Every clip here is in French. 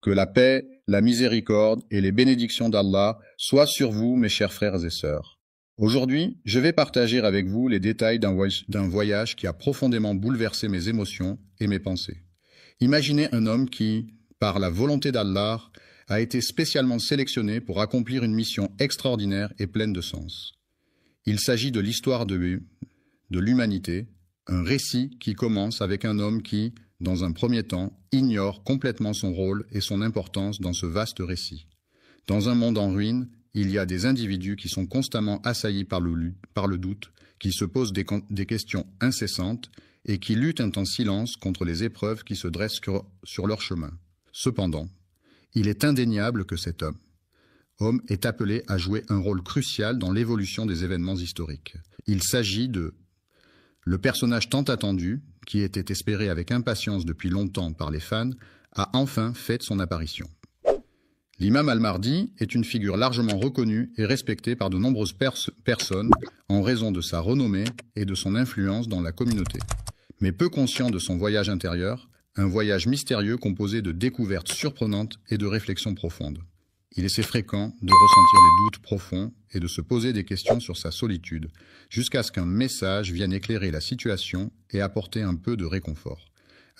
Que la paix, la miséricorde et les bénédictions d'Allah soient sur vous, mes chers frères et sœurs. Aujourd'hui, je vais partager avec vous les détails d'un voyage qui a profondément bouleversé mes émotions et mes pensées. Imaginez un homme qui, par la volonté d'Allah, a été spécialement sélectionné pour accomplir une mission extraordinaire et pleine de sens. Il s'agit de l'histoire de l'humanité, un récit qui commence avec un homme qui, dans un premier temps, ignore complètement son rôle et son importance dans ce vaste récit. Dans un monde en ruine, il y a des individus qui sont constamment assaillis par le doute, qui se posent des questions incessantes et qui luttent en silence contre les épreuves qui se dressent sur leur chemin. Cependant, il est indéniable que cet homme est appelé à jouer un rôle crucial dans l'évolution des événements historiques. Il s'agit de le personnage tant attendu, qui était espéré avec impatience depuis longtemps par les fans, a enfin fait son apparition. L'imam al-Mahdi est une figure largement reconnue et respectée par de nombreuses personnes en raison de sa renommée et de son influence dans la communauté. Mais peu conscient de son voyage intérieur, un voyage mystérieux composé de découvertes surprenantes et de réflexions profondes. Il est fréquent de ressentir des doutes profonds et de se poser des questions sur sa solitude, jusqu'à ce qu'un message vienne éclairer la situation et apporter un peu de réconfort.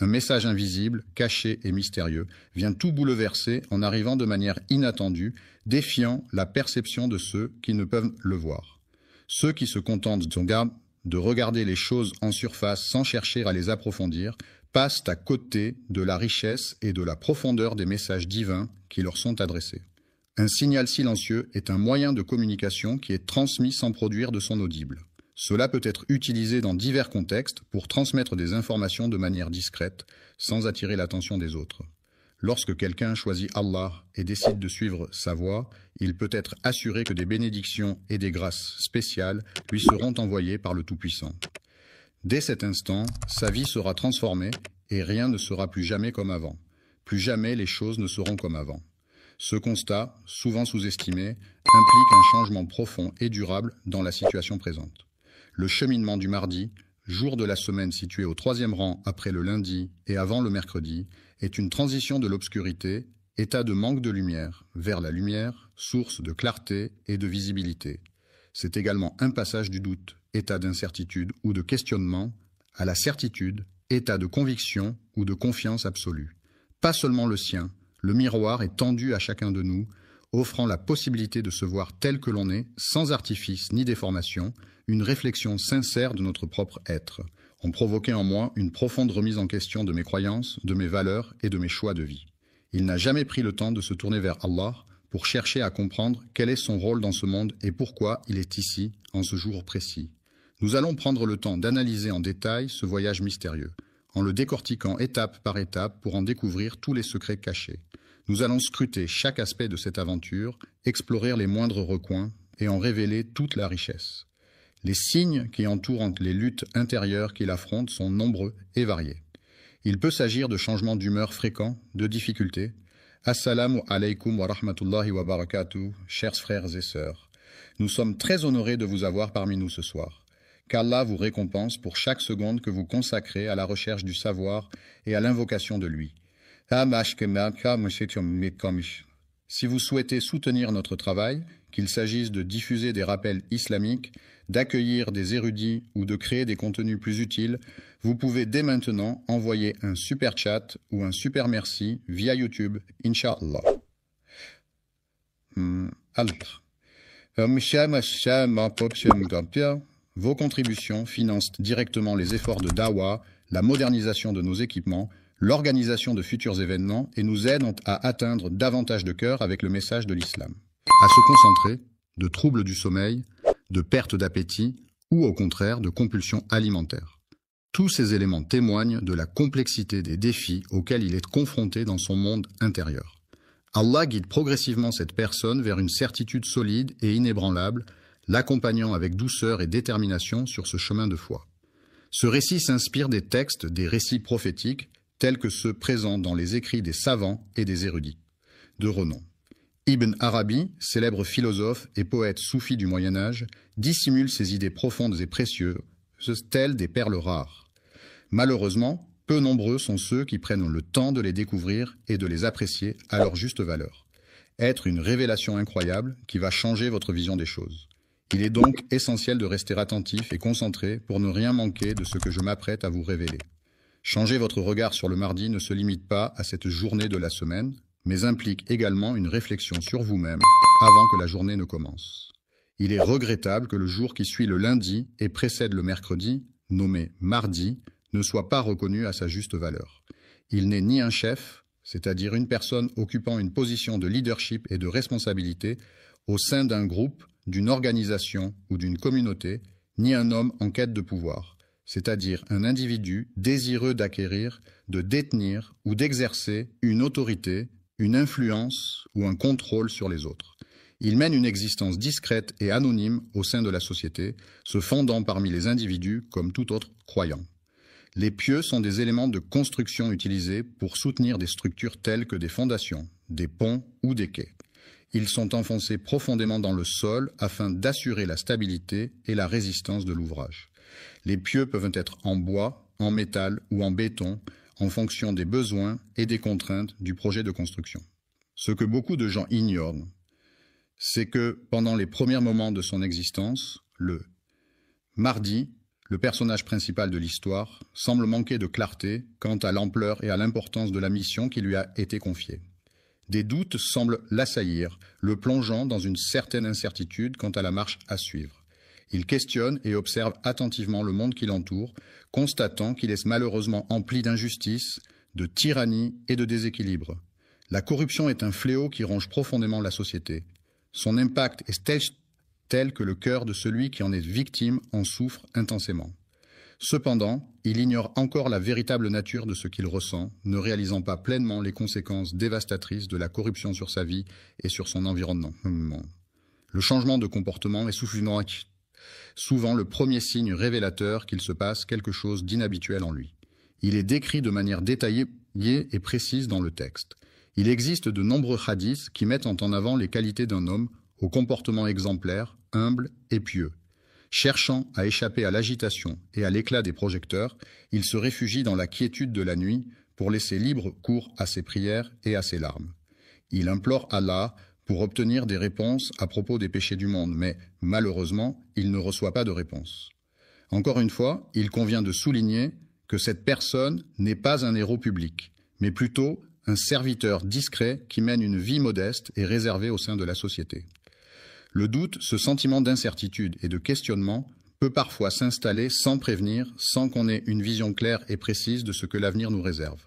Un message invisible, caché et mystérieux vient tout bouleverser en arrivant de manière inattendue, défiant la perception de ceux qui ne peuvent le voir. Ceux qui se contentent de regarder les choses en surface sans chercher à les approfondir, passent à côté de la richesse et de la profondeur des messages divins qui leur sont adressés. Un signal silencieux est un moyen de communication qui est transmis sans produire de son audible. Cela peut être utilisé dans divers contextes pour transmettre des informations de manière discrète, sans attirer l'attention des autres. Lorsque quelqu'un choisit Allah et décide de suivre sa voie, il peut être assuré que des bénédictions et des grâces spéciales lui seront envoyées par le Tout-Puissant. Dès cet instant, sa vie sera transformée et rien ne sera plus jamais comme avant. Plus jamais les choses ne seront comme avant. Ce constat, souvent sous-estimé, implique un changement profond et durable dans la situation présente. Le cheminement du mardi, jour de la semaine situé au 3e rang après le lundi et avant le mercredi, est une transition de l'obscurité, état de manque de lumière, vers la lumière, source de clarté et de visibilité. C'est également un passage du doute, état d'incertitude ou de questionnement, à la certitude, état de conviction ou de confiance absolue. Pas seulement le sien, le miroir est tendu à chacun de nous, offrant la possibilité de se voir tel que l'on est, sans artifice ni déformation, une réflexion sincère de notre propre être, ont provoqué en moi une profonde remise en question de mes croyances, de mes valeurs et de mes choix de vie. Il n'a jamais pris le temps de se tourner vers Allah pour chercher à comprendre quel est son rôle dans ce monde et pourquoi il est ici, en ce jour précis. Nous allons prendre le temps d'analyser en détail ce voyage mystérieux, en le décortiquant étape par étape pour en découvrir tous les secrets cachés. Nous allons scruter chaque aspect de cette aventure, explorer les moindres recoins et en révéler toute la richesse. Les signes qui entourent les luttes intérieures qu'il affronte sont nombreux et variés. Il peut s'agir de changements d'humeur fréquents, de difficultés. Assalamu alaikum wa rahmatullahi wa barakatuh, chers frères et sœurs. Nous sommes très honorés de vous avoir parmi nous ce soir. Qu'Allah vous récompense pour chaque seconde que vous consacrez à la recherche du savoir et à l'invocation de lui. Si vous souhaitez soutenir notre travail, qu'il s'agisse de diffuser des rappels islamiques, d'accueillir des érudits ou de créer des contenus plus utiles, vous pouvez dès maintenant envoyer un super chat ou un super merci via YouTube, Inch'Allah. Vos contributions financent directement les efforts de Dawa, la modernisation de nos équipements, l'organisation de futurs événements et nous aident à atteindre davantage de cœurs avec le message de l'islam. À se concentrer, de troubles du sommeil, de perte d'appétit ou au contraire de compulsions alimentaires. Tous ces éléments témoignent de la complexité des défis auxquels il est confronté dans son monde intérieur. Allah guide progressivement cette personne vers une certitude solide et inébranlable, l'accompagnant avec douceur et détermination sur ce chemin de foi. Ce récit s'inspire des textes des récits prophétiques tels que ceux présents dans les écrits des savants et des érudits de renom. Ibn Arabi, célèbre philosophe et poète soufi du Moyen-Âge, dissimule ses idées profondes et précieuses, telles des perles rares. Malheureusement, peu nombreux sont ceux qui prennent le temps de les découvrir et de les apprécier à leur juste valeur. Être une révélation incroyable qui va changer votre vision des choses. Il est donc essentiel de rester attentif et concentré pour ne rien manquer de ce que je m'apprête à vous révéler. Changer votre regard sur le mardi ne se limite pas à cette journée de la semaine, mais implique également une réflexion sur vous-même avant que la journée ne commence. Il est regrettable que le jour qui suit le lundi et précède le mercredi, nommé mardi, ne soit pas reconnu à sa juste valeur. Il n'est ni un chef, c'est-à-dire une personne occupant une position de leadership et de responsabilité au sein d'un groupe, d'une organisation ou d'une communauté, ni un homme en quête de pouvoir, c'est-à-dire un individu désireux d'acquérir, de détenir ou d'exercer une autorité, une influence ou un contrôle sur les autres. Il mène une existence discrète et anonyme au sein de la société, se fondant parmi les individus comme tout autre croyant. Les pieux sont des éléments de construction utilisés pour soutenir des structures telles que des fondations, des ponts ou des quais. Ils sont enfoncés profondément dans le sol afin d'assurer la stabilité et la résistance de l'ouvrage. Les pieux peuvent être en bois, en métal ou en béton, en fonction des besoins et des contraintes du projet de construction. Ce que beaucoup de gens ignorent, c'est que pendant les premiers moments de son existence, le mardi, le personnage principal de l'histoire, semble manquer de clarté quant à l'ampleur et à l'importance de la mission qui lui a été confiée. Des doutes semblent l'assaillir, le plongeant dans une certaine incertitude quant à la marche à suivre. Il questionne et observe attentivement le monde qui l'entoure, constatant qu'il est malheureusement empli d'injustice, de tyrannie et de déséquilibre. La corruption est un fléau qui ronge profondément la société. Son impact est tel que le cœur de celui qui en est victime en souffre intensément. Cependant, il ignore encore la véritable nature de ce qu'il ressent, ne réalisant pas pleinement les conséquences dévastatrices de la corruption sur sa vie et sur son environnement. Le changement de comportement est souvent le premier signe révélateur qu'il se passe quelque chose d'inhabituel en lui. Il est décrit de manière détaillée et précise dans le texte. Il existe de nombreux hadiths qui mettent en avant les qualités d'un homme au comportement exemplaire, humble et pieux. Cherchant à échapper à l'agitation et à l'éclat des projecteurs, il se réfugie dans la quiétude de la nuit pour laisser libre cours à ses prières et à ses larmes. Il implore Allah pour obtenir des réponses à propos des péchés du monde, mais malheureusement, il ne reçoit pas de réponse. Encore une fois, il convient de souligner que cette personne n'est pas un héros public, mais plutôt un serviteur discret qui mène une vie modeste et réservée au sein de la société. Le doute, ce sentiment d'incertitude et de questionnement, peut parfois s'installer sans prévenir, sans qu'on ait une vision claire et précise de ce que l'avenir nous réserve.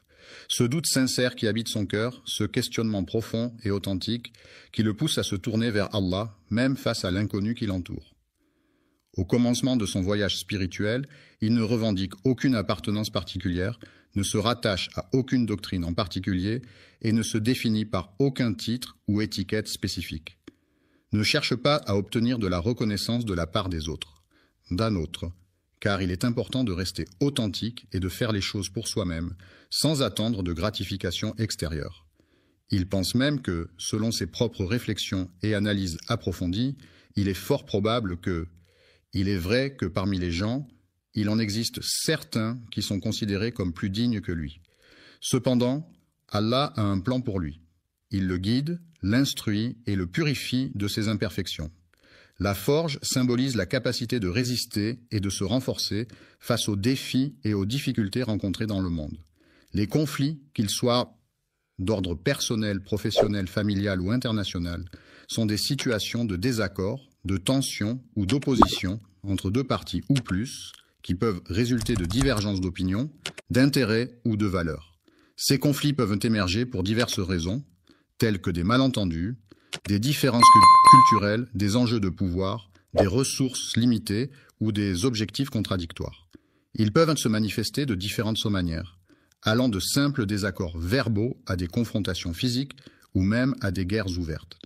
Ce doute sincère qui habite son cœur, ce questionnement profond et authentique qui le pousse à se tourner vers Allah, même face à l'inconnu qui l'entoure. Au commencement de son voyage spirituel, il ne revendique aucune appartenance particulière, ne se rattache à aucune doctrine en particulier et ne se définit par aucun titre ou étiquette spécifique. Ne cherche pas à obtenir de la reconnaissance de la part des autres, d'un autre, car il est important de rester authentique et de faire les choses pour soi-même, sans attendre de gratification extérieure. Il pense même que, selon ses propres réflexions et analyses approfondies, il est fort probable que, il est vrai que parmi les gens, il en existe certains qui sont considérés comme plus dignes que lui. Cependant, Allah a un plan pour lui. Il le guide, l'instruit et le purifie de ses imperfections. La forge symbolise la capacité de résister et de se renforcer face aux défis et aux difficultés rencontrées dans le monde. Les conflits, qu'ils soient d'ordre personnel, professionnel, familial ou international, sont des situations de désaccord, de tension ou d'opposition entre deux parties ou plus, qui peuvent résulter de divergences d'opinion, d'intérêts ou de valeurs. Ces conflits peuvent émerger pour diverses raisons, telles que des malentendus, des différences culturelles, des enjeux de pouvoir, des ressources limitées ou des objectifs contradictoires. Ils peuvent se manifester de différentes manières, allant de simples désaccords verbaux à des confrontations physiques ou même à des guerres ouvertes.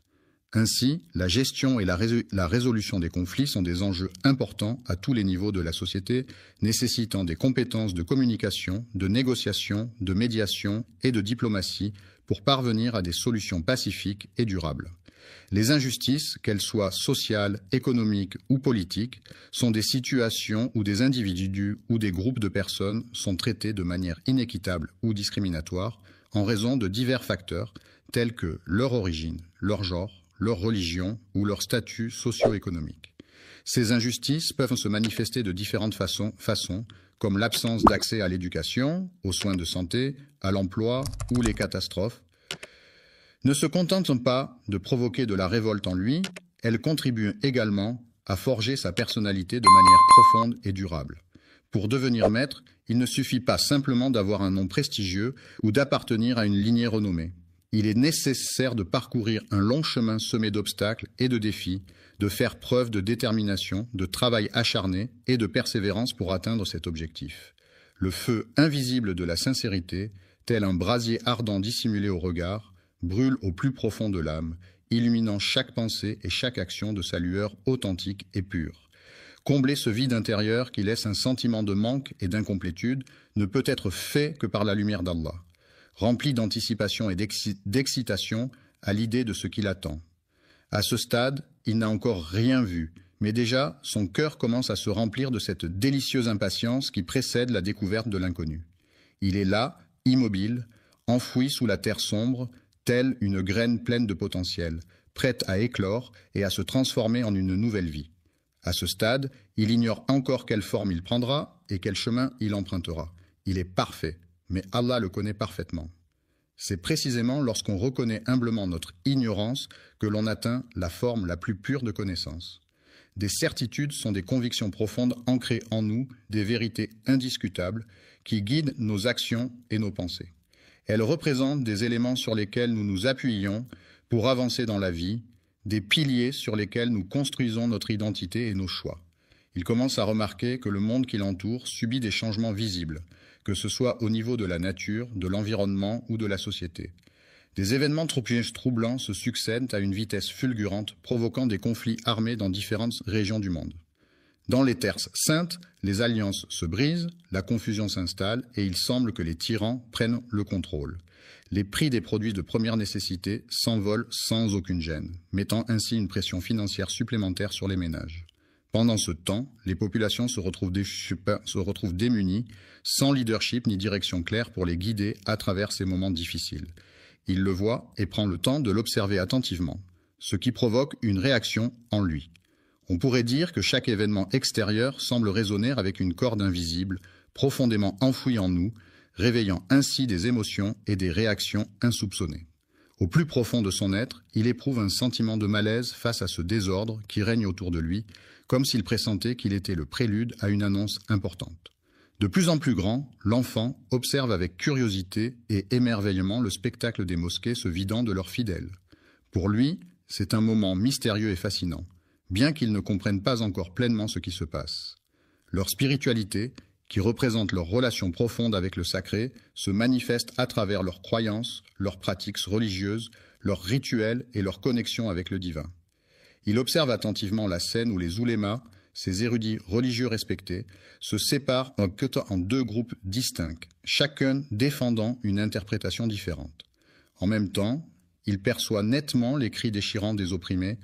Ainsi, la gestion et la résolution des conflits sont des enjeux importants à tous les niveaux de la société, nécessitant des compétences de communication, de négociation, de médiation et de diplomatie pour parvenir à des solutions pacifiques et durables. Les injustices, qu'elles soient sociales, économiques ou politiques, sont des situations où des individus ou des groupes de personnes sont traités de manière inéquitable ou discriminatoire en raison de divers facteurs tels que leur origine, leur genre, leur religion ou leur statut socio-économique. Ces injustices peuvent se manifester de différentes façons comme l'absence d'accès à l'éducation, aux soins de santé, à l'emploi ou les catastrophes. Ne se contentent pas de provoquer de la révolte en lui, elles contribuent également à forger sa personnalité de manière profonde et durable. Pour devenir maître, il ne suffit pas simplement d'avoir un nom prestigieux ou d'appartenir à une lignée renommée. Il est nécessaire de parcourir un long chemin semé d'obstacles et de défis, de faire preuve de détermination, de travail acharné et de persévérance pour atteindre cet objectif. Le feu invisible de la sincérité, tel un brasier ardent dissimulé au regard, brûle au plus profond de l'âme, illuminant chaque pensée et chaque action de sa lueur authentique et pure. Combler ce vide intérieur qui laisse un sentiment de manque et d'incomplétude ne peut être fait que par la lumière d'Allah, rempli d'anticipation et d'excitation à l'idée de ce qui l'attend. À ce stade, il n'a encore rien vu, mais déjà son cœur commence à se remplir de cette délicieuse impatience qui précède la découverte de l'inconnu. Il est là, immobile, enfoui sous la terre sombre, telle une graine pleine de potentiel, prête à éclore et à se transformer en une nouvelle vie. À ce stade, il ignore encore quelle forme il prendra et quel chemin il empruntera. Il est parfait, mais Allah le connaît parfaitement. C'est précisément lorsqu'on reconnaît humblement notre ignorance que l'on atteint la forme la plus pure de connaissance. Des certitudes sont des convictions profondes ancrées en nous, des vérités indiscutables qui guident nos actions et nos pensées. Elles représentent des éléments sur lesquels nous nous appuyons pour avancer dans la vie, des piliers sur lesquels nous construisons notre identité et nos choix. Il commence à remarquer que le monde qui l'entoure subit des changements visibles, que ce soit au niveau de la nature, de l'environnement ou de la société. Des événements troublants se succèdent à une vitesse fulgurante, provoquant des conflits armés dans différentes régions du monde. Dans les terres saintes, les alliances se brisent, la confusion s'installe et il semble que les tyrans prennent le contrôle. Les prix des produits de première nécessité s'envolent sans aucune gêne, mettant ainsi une pression financière supplémentaire sur les ménages. Pendant ce temps, les populations se retrouvent démunies, sans leadership ni direction claire pour les guider à travers ces moments difficiles. Il le voit et prend le temps de l'observer attentivement, ce qui provoque une réaction en lui. On pourrait dire que chaque événement extérieur semble résonner avec une corde invisible, profondément enfouie en nous, réveillant ainsi des émotions et des réactions insoupçonnées. Au plus profond de son être, il éprouve un sentiment de malaise face à ce désordre qui règne autour de lui, comme s'il pressentait qu'il était le prélude à une annonce importante. De plus en plus grand, l'enfant observe avec curiosité et émerveillement le spectacle des mosquées se vidant de leurs fidèles. Pour lui, c'est un moment mystérieux et fascinant, bien qu'ils ne comprennent pas encore pleinement ce qui se passe. Leur spiritualité, qui représente leur relation profonde avec le sacré, se manifeste à travers leurs croyances, leurs pratiques religieuses, leurs rituels et leur connexion avec le divin. Il observe attentivement la scène où les oulémas, ces érudits religieux respectés, se séparent en deux groupes distincts, chacun défendant une interprétation différente. En même temps, il perçoit nettement les cris déchirants des opprimés,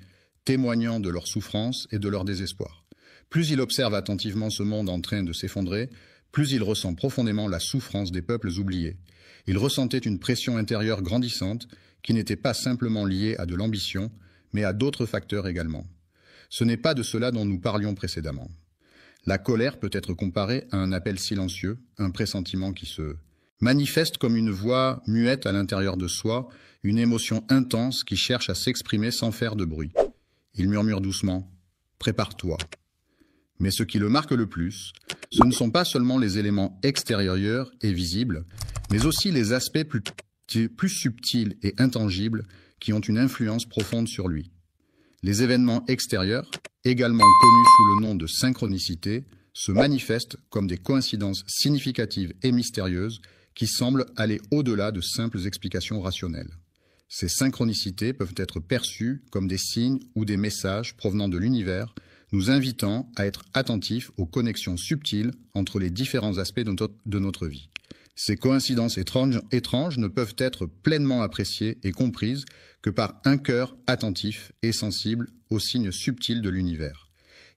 témoignant de leur souffrance et de leur désespoir. Plus il observe attentivement ce monde en train de s'effondrer, plus il ressent profondément la souffrance des peuples oubliés. Il ressentait une pression intérieure grandissante qui n'était pas simplement liée à de l'ambition, mais à d'autres facteurs également. Ce n'est pas de cela dont nous parlions précédemment. La colère peut être comparée à un appel silencieux, un pressentiment qui se manifeste comme une voix muette à l'intérieur de soi, une émotion intense qui cherche à s'exprimer sans faire de bruit. Il murmure doucement « Prépare-toi ». Mais ce qui le marque le plus, ce ne sont pas seulement les éléments extérieurs et visibles, mais aussi les aspects plus subtils et intangibles qui ont une influence profonde sur lui. Les événements extérieurs, également connus sous le nom de synchronicité, se manifestent comme des coïncidences significatives et mystérieuses qui semblent aller au-delà de simples explications rationnelles. Ces synchronicités peuvent être perçues comme des signes ou des messages provenant de l'univers, nous invitant à être attentifs aux connexions subtiles entre les différents aspects de notre vie. Ces coïncidences étranges ne peuvent être pleinement appréciées et comprises que par un cœur attentif et sensible aux signes subtils de l'univers.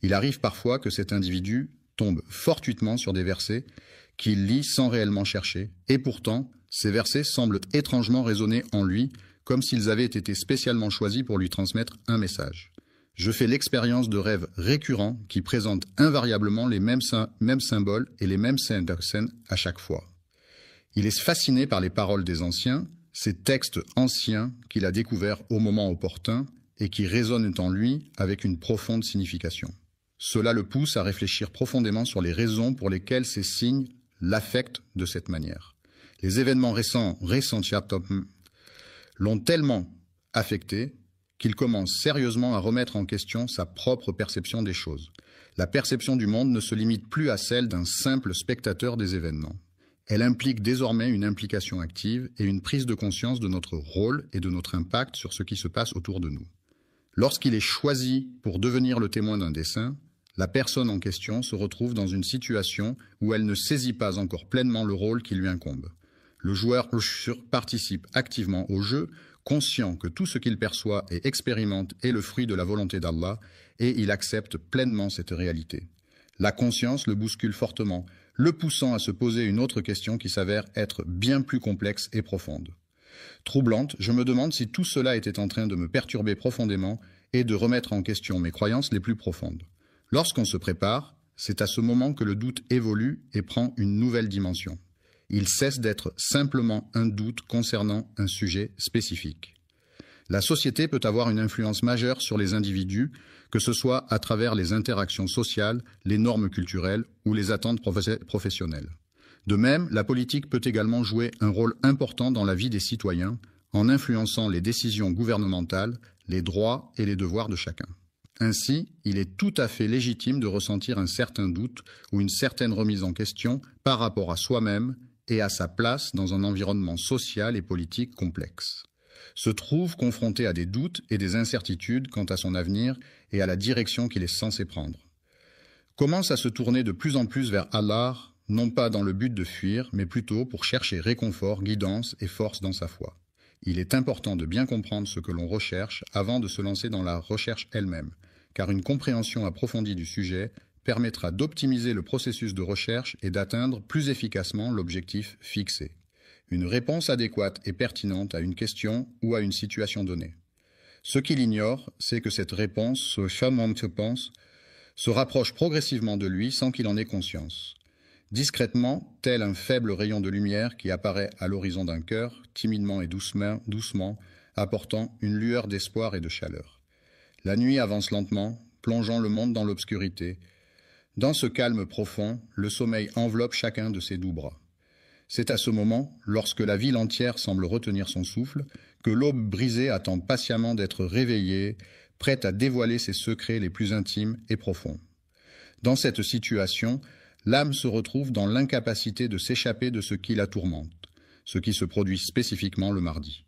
Il arrive parfois que cet individu tombe fortuitement sur des versets qu'il lit sans réellement chercher, et pourtant, ces versets semblent étrangement résonner en lui, comme s'ils avaient été spécialement choisis pour lui transmettre un message. Je fais l'expérience de rêves récurrents qui présentent invariablement les mêmes symboles et les mêmes scènes à chaque fois. Il est fasciné par les paroles des anciens, ces textes anciens qu'il a découverts au moment opportun et qui résonnent en lui avec une profonde signification. Cela le pousse à réfléchir profondément sur les raisons pour lesquelles ces signes l'affectent de cette manière. Les événements récents l'ont tellement affecté qu'il commence sérieusement à remettre en question sa propre perception des choses. La perception du monde ne se limite plus à celle d'un simple spectateur des événements. Elle implique désormais une implication active et une prise de conscience de notre rôle et de notre impact sur ce qui se passe autour de nous. Lorsqu'il est choisi pour devenir le témoin d'un dessein, la personne en question se retrouve dans une situation où elle ne saisit pas encore pleinement le rôle qui lui incombe. Le joueur participe activement au jeu, conscient que tout ce qu'il perçoit et expérimente est le fruit de la volonté d'Allah, et il accepte pleinement cette réalité. La conscience le bouscule fortement, le poussant à se poser une autre question qui s'avère être bien plus complexe et profonde. Troublante, je me demande si tout cela était en train de me perturber profondément et de remettre en question mes croyances les plus profondes. Lorsqu'on se prépare, c'est à ce moment que le doute évolue et prend une nouvelle dimension. Il cesse d'être simplement un doute concernant un sujet spécifique. La société peut avoir une influence majeure sur les individus, que ce soit à travers les interactions sociales, les normes culturelles ou les attentes professionnelles. De même, la politique peut également jouer un rôle important dans la vie des citoyens, en influençant les décisions gouvernementales, les droits et les devoirs de chacun. Ainsi, il est tout à fait légitime de ressentir un certain doute ou une certaine remise en question par rapport à soi-même et à sa place dans un environnement social et politique complexe. Se trouve confronté à des doutes et des incertitudes quant à son avenir et à la direction qu'il est censé prendre. Commence à se tourner de plus en plus vers Allah, non pas dans le but de fuir, mais plutôt pour chercher réconfort, guidance et force dans sa foi. Il est important de bien comprendre ce que l'on recherche avant de se lancer dans la recherche elle-même, car une compréhension approfondie du sujet permettra d'optimiser le processus de recherche et d'atteindre plus efficacement l'objectif fixé. Une réponse adéquate et pertinente à une question ou à une situation donnée. Ce qu'il ignore, c'est que cette réponse, se rapproche progressivement de lui sans qu'il en ait conscience. Discrètement, tel un faible rayon de lumière qui apparaît à l'horizon d'un cœur, timidement et doucement, apportant une lueur d'espoir et de chaleur. La nuit avance lentement, plongeant le monde dans l'obscurité. Dans ce calme profond, le sommeil enveloppe chacun de ses doux bras. C'est à ce moment, lorsque la ville entière semble retenir son souffle, que l'aube brisée attend patiemment d'être réveillée, prête à dévoiler ses secrets les plus intimes et profonds. Dans cette situation, l'âme se retrouve dans l'incapacité de s'échapper de ce qui la tourmente, ce qui se produit spécifiquement le mardi.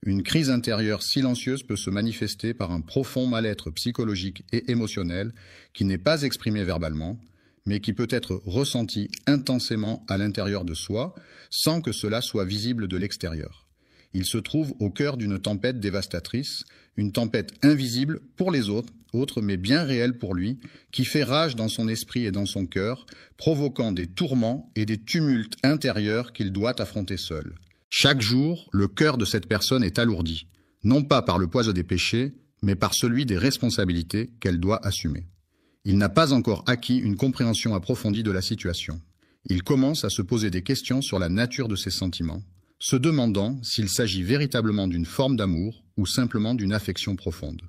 Une crise intérieure silencieuse peut se manifester par un profond mal-être psychologique et émotionnel qui n'est pas exprimé verbalement, mais qui peut être ressenti intensément à l'intérieur de soi, sans que cela soit visible de l'extérieur. Il se trouve au cœur d'une tempête dévastatrice, une tempête invisible pour les autres mais bien réelle pour lui, qui fait rage dans son esprit et dans son cœur, provoquant des tourments et des tumultes intérieurs qu'il doit affronter seul. Chaque jour, le cœur de cette personne est alourdi, non pas par le poids des péchés, mais par celui des responsabilités qu'elle doit assumer. Il n'a pas encore acquis une compréhension approfondie de la situation. Il commence à se poser des questions sur la nature de ses sentiments, se demandant s'il s'agit véritablement d'une forme d'amour ou simplement d'une affection profonde.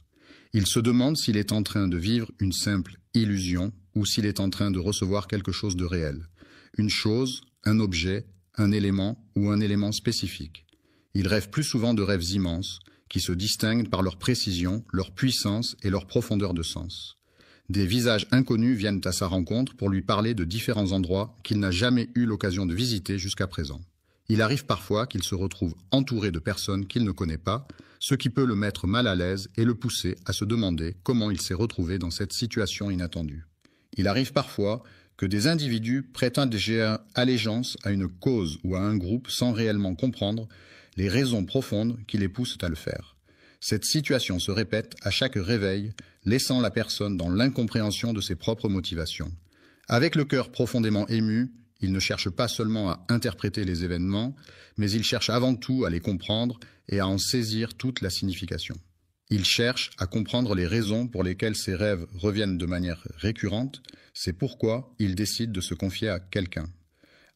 Il se demande s'il est en train de vivre une simple illusion ou s'il est en train de recevoir quelque chose de réel, une chose, un objet, un élément ou un élément spécifique. Il rêve plus souvent de rêves immenses, qui se distinguent par leur précision, leur puissance et leur profondeur de sens. Des visages inconnus viennent à sa rencontre pour lui parler de différents endroits qu'il n'a jamais eu l'occasion de visiter jusqu'à présent. Il arrive parfois qu'il se retrouve entouré de personnes qu'il ne connaît pas, ce qui peut le mettre mal à l'aise et le pousser à se demander comment il s'est retrouvé dans cette situation inattendue. Il arrive parfois que des individus prêtent allégeance à une cause ou à un groupe sans réellement comprendre les raisons profondes qui les poussent à le faire. Cette situation se répète à chaque réveil, laissant la personne dans l'incompréhension de ses propres motivations. Avec le cœur profondément ému, il ne cherche pas seulement à interpréter les événements, mais il cherche avant tout à les comprendre et à en saisir toute la signification. Il cherche à comprendre les raisons pour lesquelles ses rêves reviennent de manière récurrente, c'est pourquoi il décide de se confier à quelqu'un.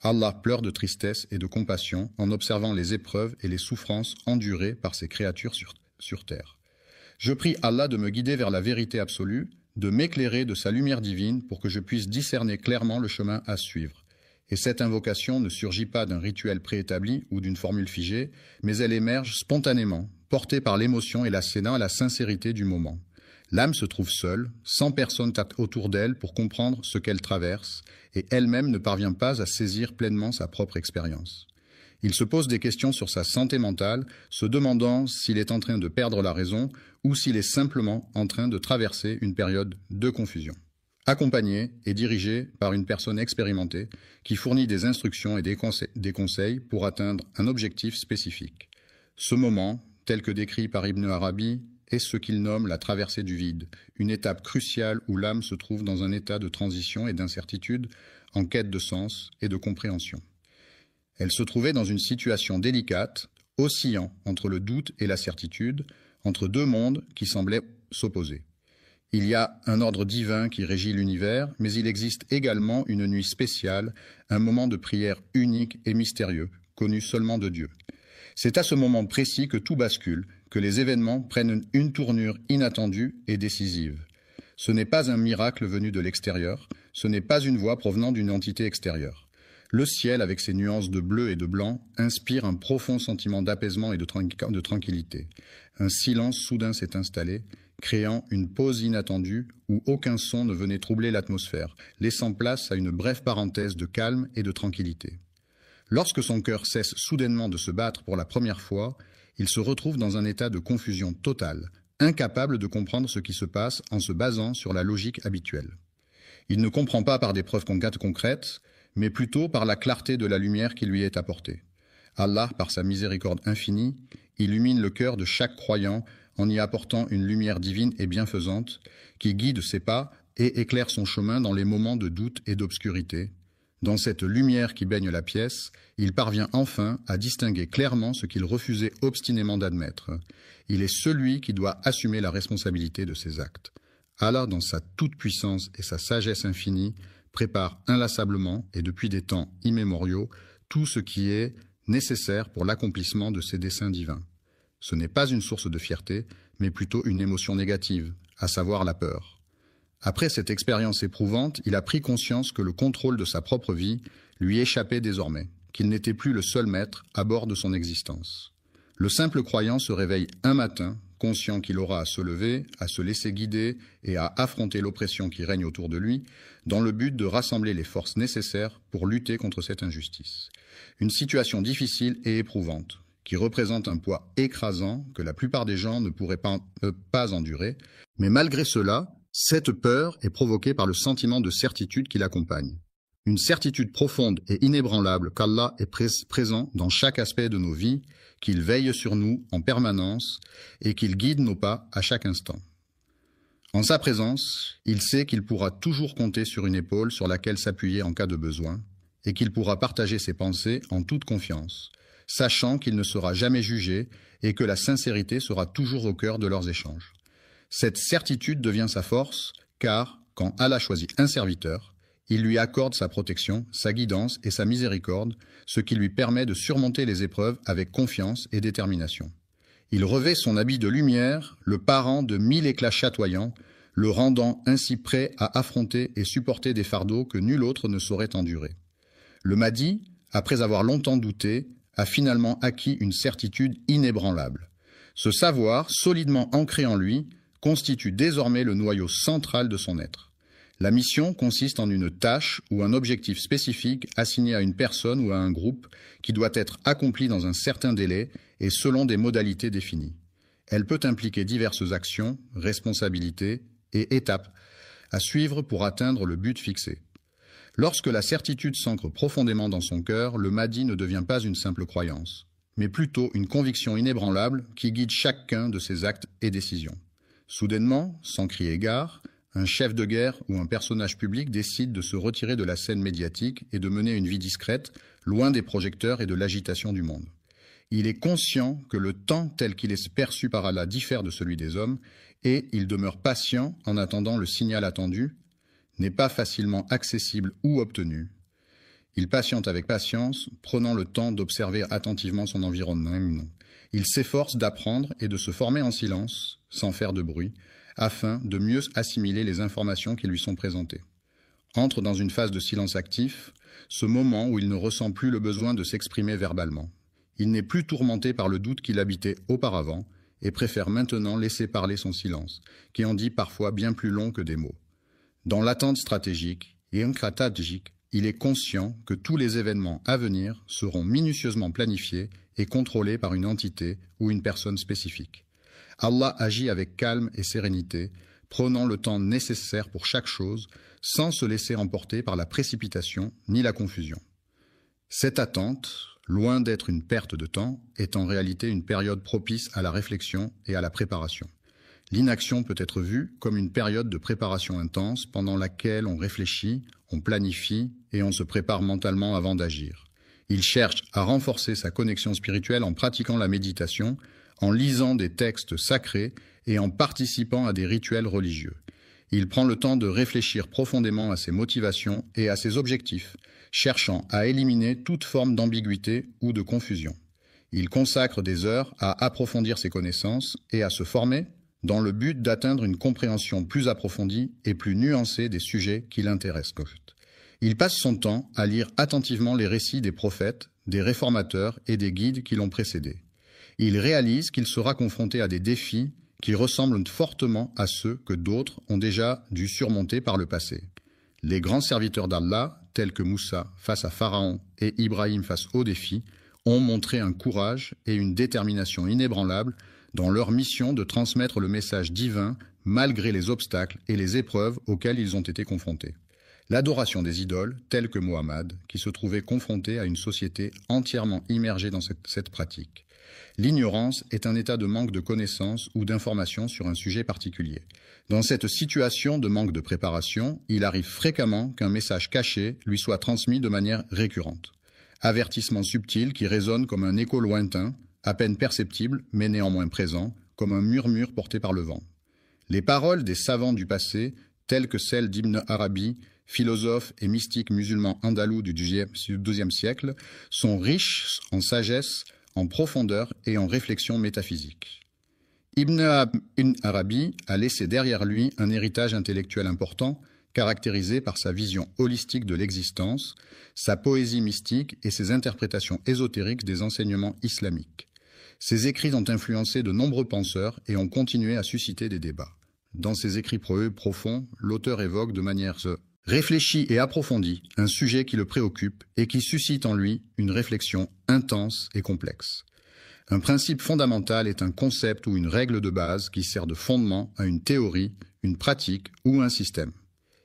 Allah pleure de tristesse et de compassion en observant les épreuves et les souffrances endurées par ses créatures sur terre. Je prie Allah de me guider vers la vérité absolue, de m'éclairer de sa lumière divine pour que je puisse discerner clairement le chemin à suivre. Et cette invocation ne surgit pas d'un rituel préétabli ou d'une formule figée, mais elle émerge spontanément, portée par l'émotion et la sincérité du moment. L'âme se trouve seule, sans personne autour d'elle pour comprendre ce qu'elle traverse, et elle-même ne parvient pas à saisir pleinement sa propre expérience. Il se pose des questions sur sa santé mentale, se demandant s'il est en train de perdre la raison ou s'il est simplement en train de traverser une période de confusion. Accompagné et dirigé par une personne expérimentée qui fournit des instructions et des conseils pour atteindre un objectif spécifique. Ce moment, tel que décrit par Ibn Arabi, est ce qu'il nomme la traversée du vide, une étape cruciale où l'âme se trouve dans un état de transition et d'incertitude, en quête de sens et de compréhension. Elle se trouvait dans une situation délicate, oscillant entre le doute et la certitude, entre deux mondes qui semblaient s'opposer. Il y a un ordre divin qui régit l'univers, mais il existe également une nuit spéciale, un moment de prière unique et mystérieux, connu seulement de Dieu. C'est à ce moment précis que tout bascule, que les événements prennent une tournure inattendue et décisive. Ce n'est pas un miracle venu de l'extérieur, ce n'est pas une voix provenant d'une entité extérieure. Le ciel, avec ses nuances de bleu et de blanc, inspire un profond sentiment d'apaisement et de tranquillité. Un silence soudain s'est installé, créant une pause inattendue où aucun son ne venait troubler l'atmosphère, laissant place à une brève parenthèse de calme et de tranquillité. Lorsque son cœur cesse soudainement de se battre pour la première fois, il se retrouve dans un état de confusion totale, incapable de comprendre ce qui se passe en se basant sur la logique habituelle. Il ne comprend pas par des preuves concrètes, mais plutôt par la clarté de la lumière qui lui est apportée. Allah, par sa miséricorde infinie, illumine le cœur de chaque croyant en y apportant une lumière divine et bienfaisante qui guide ses pas et éclaire son chemin dans les moments de doute et d'obscurité. Dans cette lumière qui baigne la pièce, il parvient enfin à distinguer clairement ce qu'il refusait obstinément d'admettre. Il est celui qui doit assumer la responsabilité de ses actes. Allah, dans sa toute-puissance et sa sagesse infinie, prépare inlassablement et depuis des temps immémoriaux tout ce qui est nécessaire pour l'accomplissement de ses desseins divins. Ce n'est pas une source de fierté, mais plutôt une émotion négative, à savoir la peur. Après cette expérience éprouvante, il a pris conscience que le contrôle de sa propre vie lui échappait désormais, qu'il n'était plus le seul maître à bord de son existence. Le simple croyant se réveille un matin, conscient qu'il aura à se lever, à se laisser guider et à affronter l'oppression qui règne autour de lui, dans le but de rassembler les forces nécessaires pour lutter contre cette injustice. Une situation difficile et éprouvante, qui représente un poids écrasant que la plupart des gens ne pourraient pas endurer, mais malgré cela, cette peur est provoquée par le sentiment de certitude qui l'accompagne. Une certitude profonde et inébranlable qu'Allah est présent dans chaque aspect de nos vies, qu'il veille sur nous en permanence et qu'il guide nos pas à chaque instant. En sa présence, il sait qu'il pourra toujours compter sur une épaule sur laquelle s'appuyer en cas de besoin et qu'il pourra partager ses pensées en toute confiance, sachant qu'il ne sera jamais jugé et que la sincérité sera toujours au cœur de leurs échanges. Cette certitude devient sa force, car, quand Allah choisit un serviteur, il lui accorde sa protection, sa guidance et sa miséricorde, ce qui lui permet de surmonter les épreuves avec confiance et détermination. Il revêt son habit de lumière, le parant de 1000 éclats chatoyants, le rendant ainsi prêt à affronter et supporter des fardeaux que nul autre ne saurait endurer. Le Mahdi, après avoir longtemps douté, a finalement acquis une certitude inébranlable. Ce savoir, solidement ancré en lui, constitue désormais le noyau central de son être. La mission consiste en une tâche ou un objectif spécifique assigné à une personne ou à un groupe qui doit être accompli dans un certain délai et selon des modalités définies. Elle peut impliquer diverses actions, responsabilités et étapes à suivre pour atteindre le but fixé. Lorsque la certitude s'ancre profondément dans son cœur, le Mahdi ne devient pas une simple croyance, mais plutôt une conviction inébranlable qui guide chacun de ses actes et décisions. Soudainement, sans crier gare, un chef de guerre ou un personnage public décide de se retirer de la scène médiatique et de mener une vie discrète, loin des projecteurs et de l'agitation du monde. Il est conscient que le temps tel qu'il est perçu par Allah diffère de celui des hommes, et il demeure patient en attendant le signal attendu, n'est pas facilement accessible ou obtenu. Il patiente avec patience, prenant le temps d'observer attentivement son environnement. Il s'efforce d'apprendre et de se former en silence, sans faire de bruit, afin de mieux assimiler les informations qui lui sont présentées. Entre dans une phase de silence actif, ce moment où il ne ressent plus le besoin de s'exprimer verbalement. Il n'est plus tourmenté par le doute qu'il habitait auparavant et préfère maintenant laisser parler son silence, qui en dit parfois bien plus long que des mots. Dans l'attente stratégique et stratégique, il est conscient que tous les événements à venir seront minutieusement planifiés et contrôlés par une entité ou une personne spécifique. Allah agit avec calme et sérénité, prenant le temps nécessaire pour chaque chose, sans se laisser emporter par la précipitation ni la confusion. Cette attente, loin d'être une perte de temps, est en réalité une période propice à la réflexion et à la préparation. L'inaction peut être vue comme une période de préparation intense pendant laquelle on réfléchit, on planifie et on se prépare mentalement avant d'agir. Il cherche à renforcer sa connexion spirituelle en pratiquant la méditation, en lisant des textes sacrés et en participant à des rituels religieux. Il prend le temps de réfléchir profondément à ses motivations et à ses objectifs, cherchant à éliminer toute forme d'ambiguïté ou de confusion. Il consacre des heures à approfondir ses connaissances et à se former dans le but d'atteindre une compréhension plus approfondie et plus nuancée des sujets qui l'intéressent. Il passe son temps à lire attentivement les récits des prophètes, des réformateurs et des guides qui l'ont précédé. Il réalise qu'il sera confronté à des défis qui ressemblent fortement à ceux que d'autres ont déjà dû surmonter par le passé. Les grands serviteurs d'Allah, tels que Moussa face à Pharaon et Ibrahim face aux défis, ont montré un courage et une détermination inébranlables dans leur mission de transmettre le message divin malgré les obstacles et les épreuves auxquelles ils ont été confrontés. L'adoration des idoles, telle que Mohammed, qui se trouvait confronté à une société entièrement immergée dans cette pratique. L'ignorance est un état de manque de connaissances ou d'informations sur un sujet particulier. Dans cette situation de manque de préparation, il arrive fréquemment qu'un message caché lui soit transmis de manière récurrente. Avertissement subtil qui résonne comme un écho lointain, à peine perceptible, mais néanmoins présent, comme un murmure porté par le vent. Les paroles des savants du passé, telles que celles d'Ibn Arabi, philosophe et mystique musulman andalou du XIIe siècle, sont riches en sagesse, en profondeur et en réflexion métaphysique. Ibn Arabi a laissé derrière lui un héritage intellectuel important, caractérisé par sa vision holistique de l'existence, sa poésie mystique et ses interprétations ésotériques des enseignements islamiques. Ses écrits ont influencé de nombreux penseurs et ont continué à susciter des débats. Dans ses écrits profonds, l'auteur évoque de manière réfléchie et approfondie un sujet qui le préoccupe et qui suscite en lui une réflexion intense et complexe. Un principe fondamental est un concept ou une règle de base qui sert de fondement à une théorie, une pratique ou un système.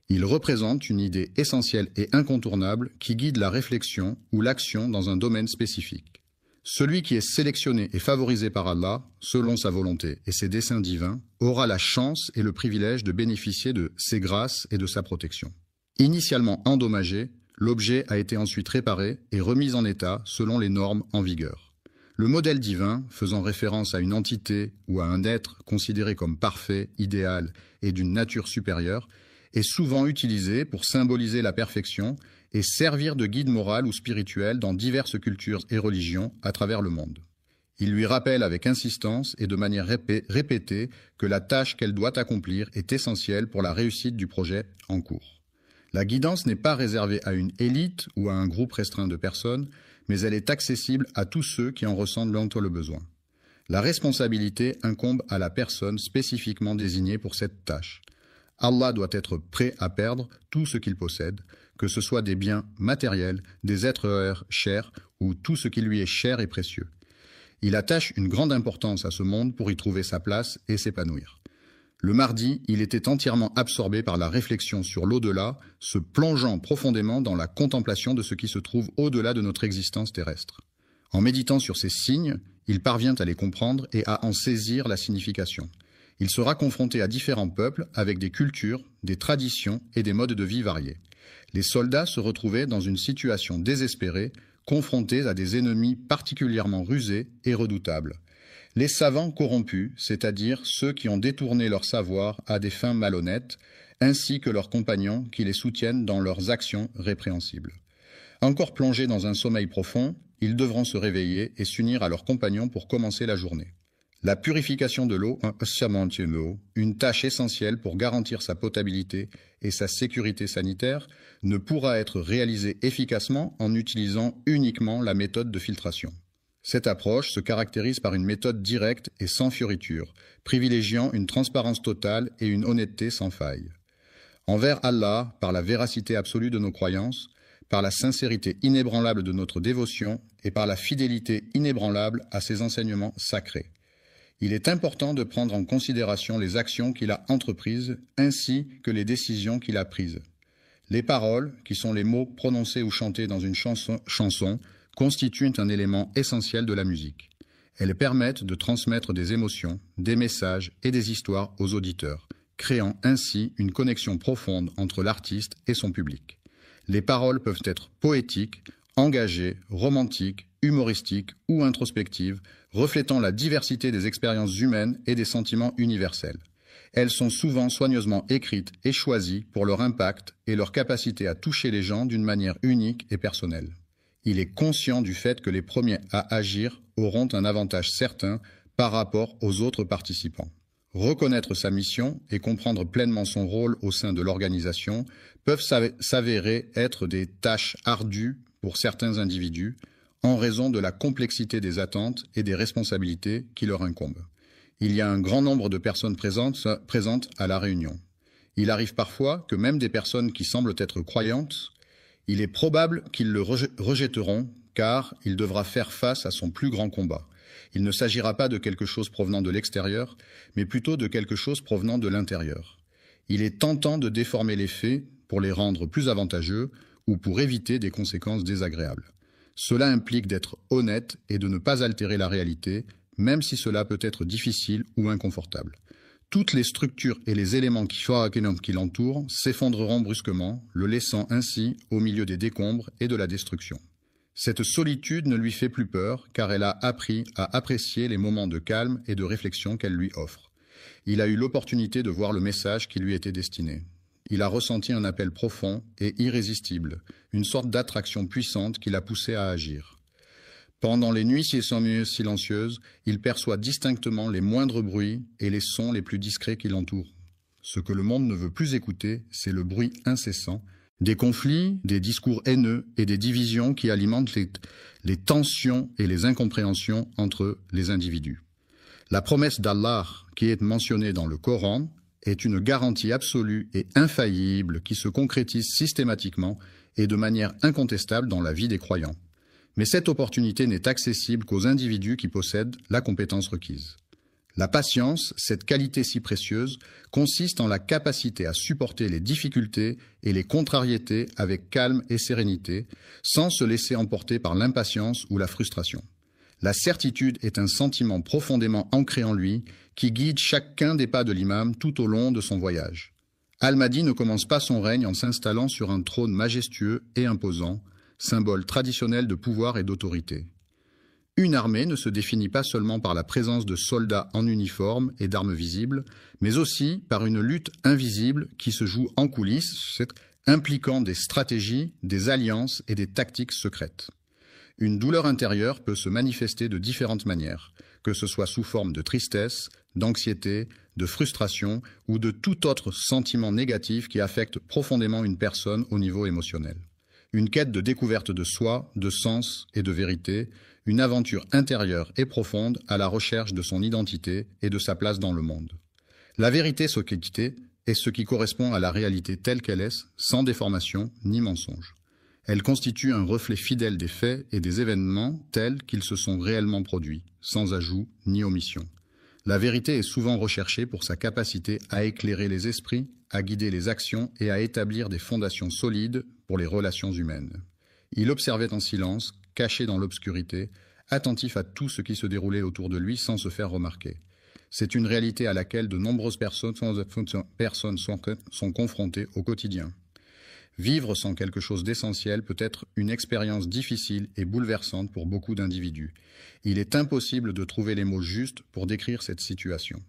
Il représente une idée essentielle et incontournable qui guide la réflexion ou l'action dans un domaine spécifique. Celui qui est sélectionné et favorisé par Allah, selon sa volonté et ses desseins divins, aura la chance et le privilège de bénéficier de ses grâces et de sa protection. Initialement endommagé, l'objet a été ensuite réparé et remis en état selon les normes en vigueur. Le modèle divin, faisant référence à une entité ou à un être considéré comme parfait, idéal et d'une nature supérieure, est souvent utilisé pour symboliser la perfection et servir de guide moral ou spirituel dans diverses cultures et religions à travers le monde. Il lui rappelle avec insistance et de manière répétée que la tâche qu'elle doit accomplir est essentielle pour la réussite du projet en cours. La guidance n'est pas réservée à une élite ou à un groupe restreint de personnes, mais elle est accessible à tous ceux qui en ressentent le besoin. La responsabilité incombe à la personne spécifiquement désignée pour cette tâche. Allah doit être prêt à perdre tout ce qu'il possède, que ce soit des biens matériels, des êtres chers ou tout ce qui lui est cher et précieux. Il attache une grande importance à ce monde pour y trouver sa place et s'épanouir. Le mardi, il était entièrement absorbé par la réflexion sur l'au-delà, se plongeant profondément dans la contemplation de ce qui se trouve au-delà de notre existence terrestre. En méditant sur ces signes, il parvient à les comprendre et à en saisir la signification. Il sera confronté à différents peuples avec des cultures, des traditions et des modes de vie variés. Les soldats se retrouvaient dans une situation désespérée, confrontés à des ennemis particulièrement rusés et redoutables. Les savants corrompus, c'est-à-dire ceux qui ont détourné leur savoir à des fins malhonnêtes, ainsi que leurs compagnons qui les soutiennent dans leurs actions répréhensibles. Encore plongés dans un sommeil profond, ils devront se réveiller et s'unir à leurs compagnons pour commencer la journée. La purification de l'eau, une tâche essentielle pour garantir sa potabilité et sa sécurité sanitaire, ne pourra être réalisée efficacement en utilisant uniquement la méthode de filtration. Cette approche se caractérise par une méthode directe et sans fioritures, privilégiant une transparence totale et une honnêteté sans faille. Envers Allah, par la véracité absolue de nos croyances, par la sincérité inébranlable de notre dévotion et par la fidélité inébranlable à ses enseignements sacrés. Il est important de prendre en considération les actions qu'il a entreprises ainsi que les décisions qu'il a prises. Les paroles, qui sont les mots prononcés ou chantés dans une chanson, constituent un élément essentiel de la musique. Elles permettent de transmettre des émotions, des messages et des histoires aux auditeurs, créant ainsi une connexion profonde entre l'artiste et son public. Les paroles peuvent être poétiques, engagées, romantiques, humoristiques ou introspectives, reflétant la diversité des expériences humaines et des sentiments universels. Elles sont souvent soigneusement écrites et choisies pour leur impact et leur capacité à toucher les gens d'une manière unique et personnelle. Il est conscient du fait que les premiers à agir auront un avantage certain par rapport aux autres participants. Reconnaître sa mission et comprendre pleinement son rôle au sein de l'organisation peuvent s'avérer être des tâches ardues pour certains individus en raison de la complexité des attentes et des responsabilités qui leur incombent. Il y a un grand nombre de personnes présentes à la réunion. Il arrive parfois que même des personnes qui semblent être croyantes, il est probable qu'ils le rejetteront car il devra faire face à son plus grand combat. Il ne s'agira pas de quelque chose provenant de l'extérieur, mais plutôt de quelque chose provenant de l'intérieur. Il est tentant de déformer les faits pour les rendre plus avantageux ou pour éviter des conséquences désagréables. Cela implique d'être honnête et de ne pas altérer la réalité, même si cela peut être difficile ou inconfortable. Toutes les structures et les éléments qui l'entourent s'effondreront brusquement, le laissant ainsi au milieu des décombres et de la destruction. Cette solitude ne lui fait plus peur, car elle a appris à apprécier les moments de calme et de réflexion qu'elle lui offre. Il a eu l'opportunité de voir le message qui lui était destiné. Il a ressenti un appel profond et irrésistible, une sorte d'attraction puissante qui l'a poussé à agir. Pendant les nuits silencieuses, il perçoit distinctement les moindres bruits et les sons les plus discrets qui l'entourent. Ce que le monde ne veut plus écouter, c'est le bruit incessant, des conflits, des discours haineux et des divisions qui alimentent les tensions et les incompréhensions entre les individus. La promesse d'Allah, qui est mentionnée dans le Coran, est une garantie absolue et infaillible qui se concrétise systématiquement et de manière incontestable dans la vie des croyants. Mais cette opportunité n'est accessible qu'aux individus qui possèdent la compétence requise. La patience, cette qualité si précieuse, consiste en la capacité à supporter les difficultés et les contrariétés avec calme et sérénité, sans se laisser emporter par l'impatience ou la frustration. La certitude est un sentiment profondément ancré en lui qui guide chacun des pas de l'imam tout au long de son voyage. Al-Mahdi ne commence pas son règne en s'installant sur un trône majestueux et imposant, symbole traditionnel de pouvoir et d'autorité. Une armée ne se définit pas seulement par la présence de soldats en uniforme et d'armes visibles, mais aussi par une lutte invisible qui se joue en coulisses, impliquant des stratégies, des alliances et des tactiques secrètes. Une douleur intérieure peut se manifester de différentes manières, que ce soit sous forme de tristesse, d'anxiété, de frustration ou de tout autre sentiment négatif qui affecte profondément une personne au niveau émotionnel. Une quête de découverte de soi, de sens et de vérité, une aventure intérieure et profonde à la recherche de son identité et de sa place dans le monde. La vérité est ce qui correspond à la réalité telle qu'elle est, sans déformation ni mensonge. Elle constitue un reflet fidèle des faits et des événements tels qu'ils se sont réellement produits, sans ajout ni omission. La vérité est souvent recherchée pour sa capacité à éclairer les esprits, à guider les actions et à établir des fondations solides pour les relations humaines. Il observait en silence, caché dans l'obscurité, attentif à tout ce qui se déroulait autour de lui sans se faire remarquer. C'est une réalité à laquelle de nombreuses personnes sont confrontées au quotidien. Vivre sans quelque chose d'essentiel peut être une expérience difficile et bouleversante pour beaucoup d'individus. Il est impossible de trouver les mots justes pour décrire cette situation.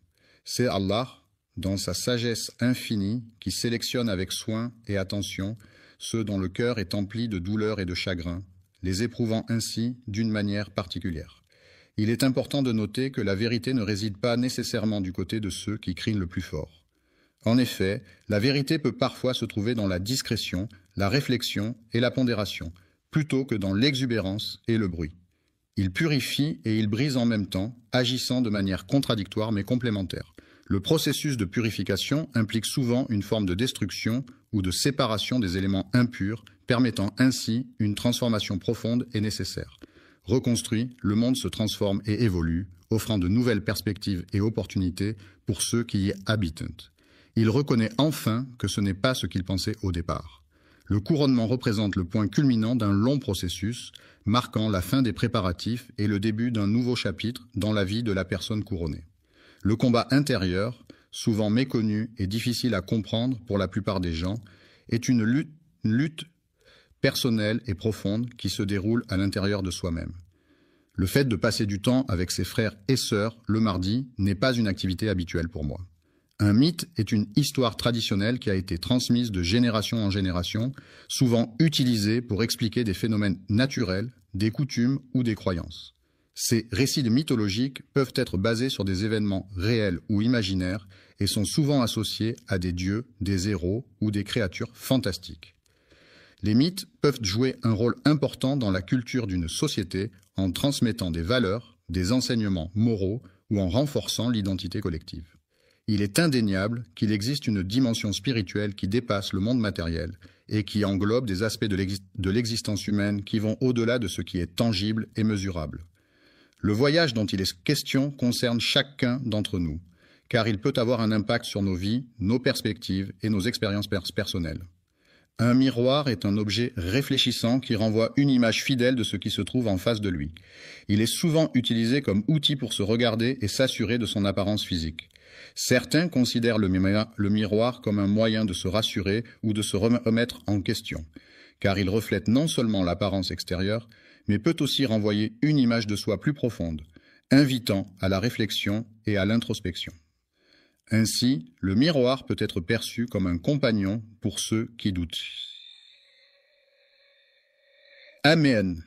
C'est Allah, dans sa sagesse infinie, qui sélectionne avec soin et attention ceux dont le cœur est empli de douleur et de chagrin, les éprouvant ainsi d'une manière particulière. Il est important de noter que la vérité ne réside pas nécessairement du côté de ceux qui crient le plus fort. En effet, la vérité peut parfois se trouver dans la discrétion, la réflexion et la pondération, plutôt que dans l'exubérance et le bruit. Il purifie et il brise en même temps, agissant de manière contradictoire mais complémentaire. Le processus de purification implique souvent une forme de destruction ou de séparation des éléments impurs, permettant ainsi une transformation profonde et nécessaire. Reconstruit, le monde se transforme et évolue, offrant de nouvelles perspectives et opportunités pour ceux qui y habitent. Il reconnaît enfin que ce n'est pas ce qu'il pensait au départ. Le couronnement représente le point culminant d'un long processus, marquant la fin des préparatifs et le début d'un nouveau chapitre dans la vie de la personne couronnée. Le combat intérieur, souvent méconnu et difficile à comprendre pour la plupart des gens, est une lutte personnelle et profonde qui se déroule à l'intérieur de soi-même. Le fait de passer du temps avec ses frères et sœurs le mardi n'est pas une activité habituelle pour moi. Un mythe est une histoire traditionnelle qui a été transmise de génération en génération, souvent utilisée pour expliquer des phénomènes naturels, des coutumes ou des croyances. Ces récits mythologiques peuvent être basés sur des événements réels ou imaginaires et sont souvent associés à des dieux, des héros ou des créatures fantastiques. Les mythes peuvent jouer un rôle important dans la culture d'une société en transmettant des valeurs, des enseignements moraux ou en renforçant l'identité collective. Il est indéniable qu'il existe une dimension spirituelle qui dépasse le monde matériel et qui englobe des aspects de l'existence humaine qui vont au-delà de ce qui est tangible et mesurable. Le voyage dont il est question concerne chacun d'entre nous, car il peut avoir un impact sur nos vies, nos perspectives et nos expériences personnelles. Un miroir est un objet réfléchissant qui renvoie une image fidèle de ce qui se trouve en face de lui. Il est souvent utilisé comme outil pour se regarder et s'assurer de son apparence physique. Certains considèrent le miroir comme un moyen de se rassurer ou de se remettre en question, car il reflète non seulement l'apparence extérieure, mais peut aussi renvoyer une image de soi plus profonde, invitant à la réflexion et à l'introspection. Ainsi, le miroir peut être perçu comme un compagnon pour ceux qui doutent. Amen.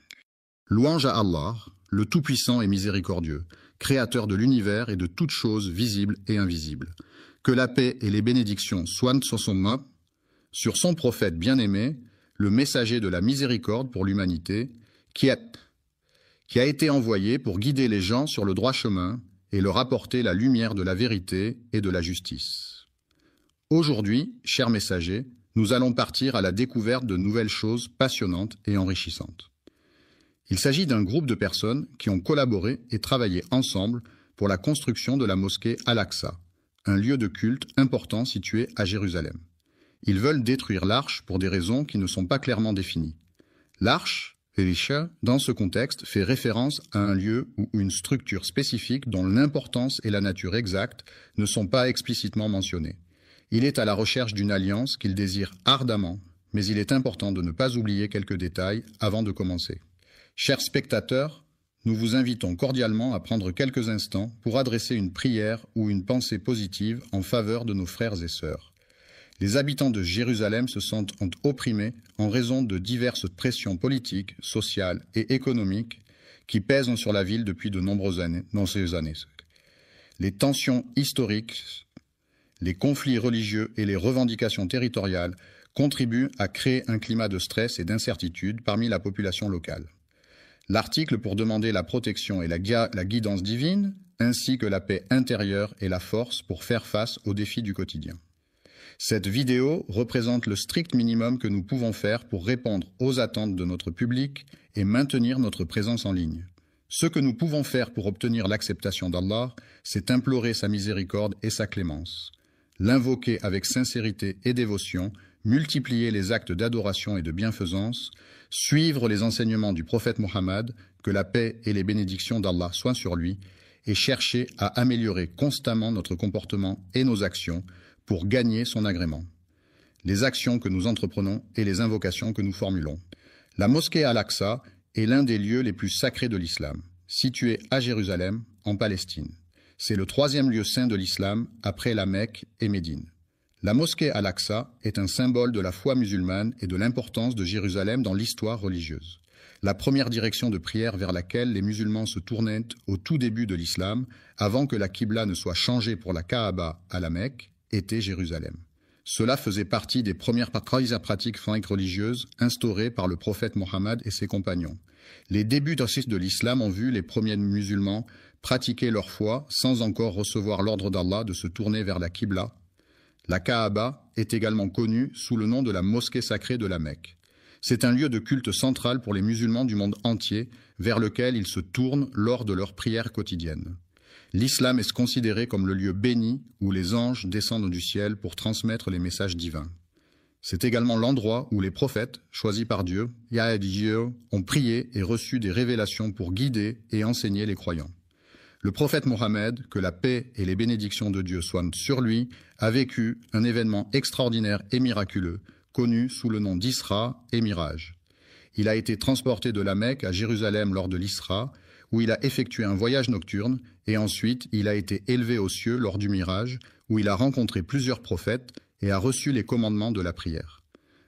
Louange à Allah, le Tout-Puissant et Miséricordieux, Créateur de l'univers et de toutes choses visibles et invisibles. Que la paix et les bénédictions soient sur son nom, sur son prophète bien-aimé, le messager de la miséricorde pour l'humanité, qui a été envoyé pour guider les gens sur le droit chemin et leur apporter la lumière de la vérité et de la justice. Aujourd'hui, chers messagers, nous allons partir à la découverte de nouvelles choses passionnantes et enrichissantes. Il s'agit d'un groupe de personnes qui ont collaboré et travaillé ensemble pour la construction de la mosquée Al-Aqsa, un lieu de culte important situé à Jérusalem. Ils veulent détruire l'arche pour des raisons qui ne sont pas clairement définies. L'arche, Elisha, dans ce contexte, fait référence à un lieu ou une structure spécifique dont l'importance et la nature exacte ne sont pas explicitement mentionnées. Il est à la recherche d'une alliance qu'il désire ardemment, mais il est important de ne pas oublier quelques détails avant de commencer. Chers spectateurs, nous vous invitons cordialement à prendre quelques instants pour adresser une prière ou une pensée positive en faveur de nos frères et sœurs. Les habitants de Jérusalem se sentent opprimés en raison de diverses pressions politiques, sociales et économiques qui pèsent sur la ville depuis de nombreuses années, Les tensions historiques, les conflits religieux et les revendications territoriales contribuent à créer un climat de stress et d'incertitude parmi la population locale. L'article pour demander la protection et la guidance divine, ainsi que la paix intérieure et la force pour faire face aux défis du quotidien. Cette vidéo représente le strict minimum que nous pouvons faire pour répondre aux attentes de notre public et maintenir notre présence en ligne. Ce que nous pouvons faire pour obtenir l'acceptation d'Allah, c'est implorer sa miséricorde et sa clémence, l'invoquer avec sincérité et dévotion, multiplier les actes d'adoration et de bienfaisance, suivre les enseignements du prophète Mohammed, que la paix et les bénédictions d'Allah soient sur lui, et chercher à améliorer constamment notre comportement et nos actions pour gagner son agrément. Les actions que nous entreprenons et les invocations que nous formulons. La mosquée Al-Aqsa est l'un des lieux les plus sacrés de l'islam, situé à Jérusalem, en Palestine. C'est le 3e lieu saint de l'islam après la Mecque et Médine. La mosquée Al-Aqsa est un symbole de la foi musulmane et de l'importance de Jérusalem dans l'histoire religieuse. La première direction de prière vers laquelle les musulmans se tournaient au tout début de l'islam, avant que la Qibla ne soit changée pour la Kaaba à la Mecque, était Jérusalem. Cela faisait partie des premières pratiques religieuses instaurées par le prophète Mohammed et ses compagnons. Les débuts de l'islam ont vu les premiers musulmans pratiquer leur foi sans encore recevoir l'ordre d'Allah de se tourner vers la Qibla. La Kaaba est également connue sous le nom de la mosquée sacrée de la Mecque. C'est un lieu de culte central pour les musulmans du monde entier vers lequel ils se tournent lors de leurs prières quotidiennes. L'islam est considéré comme le lieu béni où les anges descendent du ciel pour transmettre les messages divins. C'est également l'endroit où les prophètes, choisis par Dieu, ont prié et reçu des révélations pour guider et enseigner les croyants. Le prophète Mohammed, que la paix et les bénédictions de Dieu soient sur lui, a vécu un événement extraordinaire et miraculeux, connu sous le nom d'Isra et Miraj. Il a été transporté de la Mecque à Jérusalem lors de l'Isra, où il a effectué un voyage nocturne, et ensuite il a été élevé aux cieux lors du Miraj, où il a rencontré plusieurs prophètes et a reçu les commandements de la prière.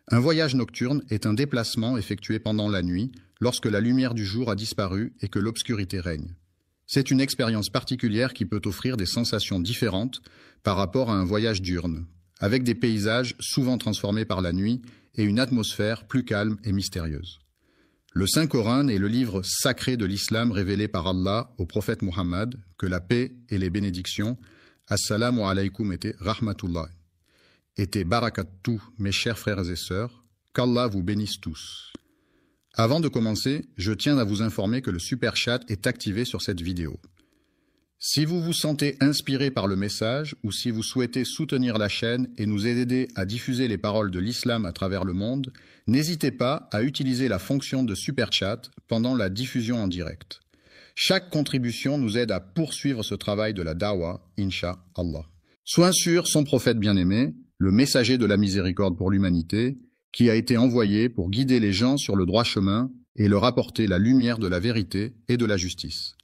Un voyage nocturne est un déplacement effectué pendant la nuit, lorsque la lumière du jour a disparu et que l'obscurité règne. C'est une expérience particulière qui peut offrir des sensations différentes par rapport à un voyage diurne, avec des paysages souvent transformés par la nuit et une atmosphère plus calme et mystérieuse. Le Saint-Coran est le livre sacré de l'islam révélé par Allah au prophète Mohammed, que la paix et les bénédictions, assalamu alaykum et rahmatullah, et barakatuh, mes chers frères et sœurs, qu'Allah vous bénisse tous. Avant de commencer, je tiens à vous informer que le super chat est activé sur cette vidéo. Si vous vous sentez inspiré par le message ou si vous souhaitez soutenir la chaîne et nous aider à diffuser les paroles de l'islam à travers le monde, n'hésitez pas à utiliser la fonction de super chat pendant la diffusion en direct. Chaque contribution nous aide à poursuivre ce travail de la dawa, Inch'Allah. Soit sur son prophète bien-aimé, le messager de la miséricorde pour l'humanité, qui a été envoyé pour guider les gens sur le droit chemin et leur apporter la lumière de la vérité et de la justice.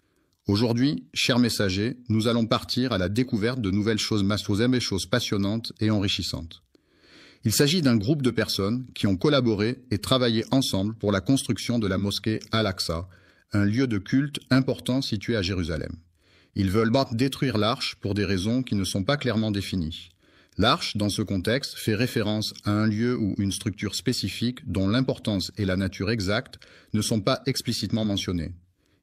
Aujourd'hui, chers messagers, nous allons partir à la découverte de nouvelles choses passionnantes et enrichissantes. Il s'agit d'un groupe de personnes qui ont collaboré et travaillé ensemble pour la construction de la mosquée Al-Aqsa, un lieu de culte important situé à Jérusalem. Ils veulent détruire l'arche pour des raisons qui ne sont pas clairement définies. L'arche, dans ce contexte, fait référence à un lieu ou une structure spécifique dont l'importance et la nature exacte ne sont pas explicitement mentionnées.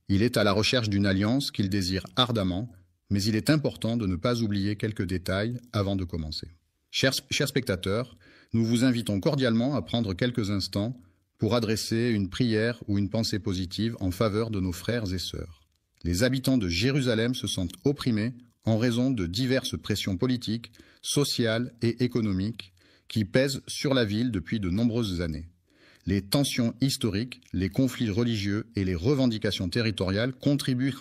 Il est à la recherche d'une alliance qu'il désire ardemment, mais il est important de ne pas oublier quelques détails avant de commencer. Chers spectateurs, nous vous invitons cordialement à prendre quelques instants pour adresser une prière ou une pensée positive en faveur de nos frères et sœurs. Les habitants de Jérusalem se sentent opprimés en raison de diverses pressions politiques, sociales et économiques qui pèsent sur la ville depuis de nombreuses années. Les tensions historiques, les conflits religieux et les revendications territoriales contribuent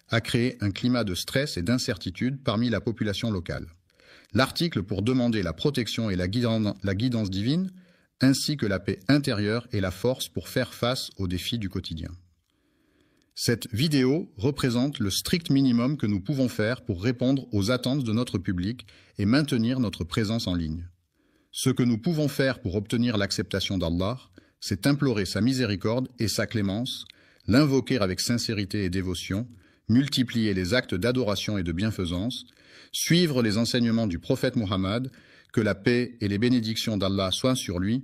à créer un climat de stress et d'incertitude parmi la population locale. L'article pour demander la protection et la guidance divine, ainsi que la paix intérieure et la force pour faire face aux défis du quotidien. Cette vidéo représente le strict minimum que nous pouvons faire pour répondre aux attentes de notre public et maintenir notre présence en ligne. Ce que nous pouvons faire pour obtenir l'acceptation d'Allah, c'est implorer sa miséricorde et sa clémence, l'invoquer avec sincérité et dévotion, multiplier les actes d'adoration et de bienfaisance, suivre les enseignements du prophète Mohammed, que la paix et les bénédictions d'Allah soient sur lui,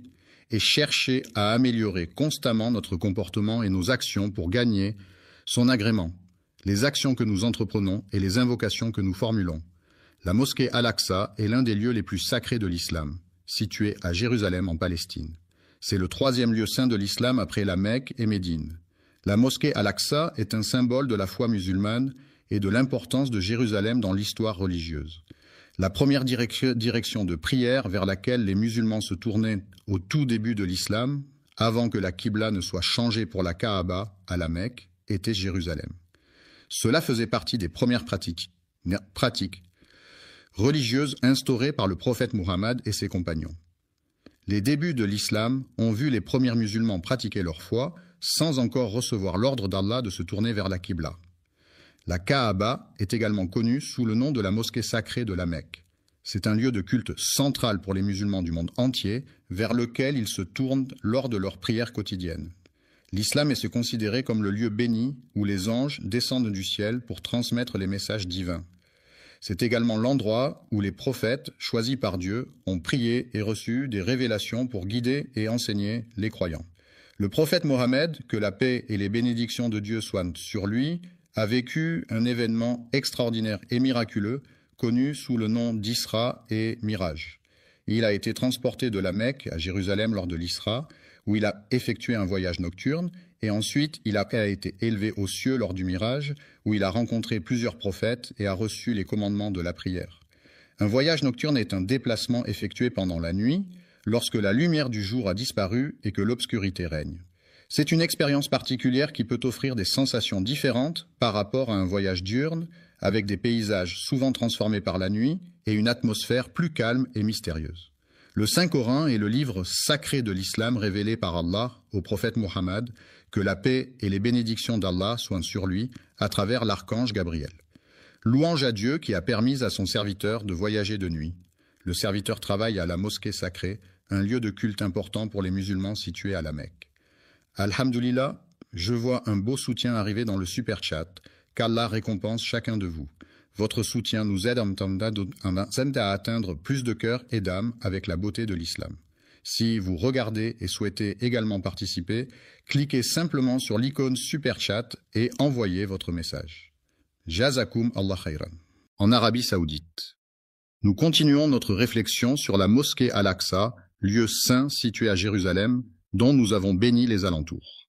et chercher à améliorer constamment notre comportement et nos actions pour gagner son agrément, les actions que nous entreprenons et les invocations que nous formulons. La mosquée Al-Aqsa est l'un des lieux les plus sacrés de l'islam, situé à Jérusalem en Palestine. C'est le 3e lieu saint de l'islam après la Mecque et Médine. La mosquée Al-Aqsa est un symbole de la foi musulmane et de l'importance de Jérusalem dans l'histoire religieuse. La première direction de prière vers laquelle les musulmans se tournaient au tout début de l'islam, avant que la Qibla ne soit changée pour la Kaaba à la Mecque, était Jérusalem. Cela faisait partie des premières pratiques religieuses instaurées par le prophète Muhammad et ses compagnons. Les débuts de l'islam ont vu les premiers musulmans pratiquer leur foi sans encore recevoir l'ordre d'Allah de se tourner vers la Qibla. La Kaaba est également connue sous le nom de la mosquée sacrée de la Mecque. C'est un lieu de culte central pour les musulmans du monde entier, vers lequel ils se tournent lors de leurs prières quotidiennes. L'islam est considéré comme le lieu béni où les anges descendent du ciel pour transmettre les messages divins. C'est également l'endroit où les prophètes, choisis par Dieu, ont prié et reçu des révélations pour guider et enseigner les croyants. Le prophète Mohammed, que la paix et les bénédictions de Dieu soient sur lui, a vécu un événement extraordinaire et miraculeux, connu sous le nom d'Isra et Miraj. Il a été transporté de la Mecque à Jérusalem lors de l'Isra, où il a effectué un voyage nocturne, et ensuite il a été élevé aux cieux lors du Miraj, où il a rencontré plusieurs prophètes et a reçu les commandements de la prière. Un voyage nocturne est un déplacement effectué pendant la nuit, lorsque la lumière du jour a disparu et que l'obscurité règne. C'est une expérience particulière qui peut offrir des sensations différentes par rapport à un voyage diurne, avec des paysages souvent transformés par la nuit et une atmosphère plus calme et mystérieuse. Le Saint-Coran est le livre sacré de l'islam révélé par Allah au prophète Muhammad, que la paix et les bénédictions d'Allah soient sur lui à travers l'archange Gabriel. Louange à Dieu qui a permis à son serviteur de voyager de nuit. Le serviteur travaille à la mosquée sacrée, un lieu de culte important pour les musulmans situé à la Mecque. Alhamdulillah, je vois un beau soutien arriver dans le super chat, qu'Allah récompense chacun de vous. Votre soutien nous aide à atteindre plus de cœurs et d'âmes avec la beauté de l'islam. Si vous regardez et souhaitez également participer, cliquez simplement sur l'icône super chat et envoyez votre message. Jazakum Allah khayran. En Arabie Saoudite. Nous continuons notre réflexion sur la mosquée Al-Aqsa, lieu saint situé à Jérusalem, dont nous avons béni les alentours.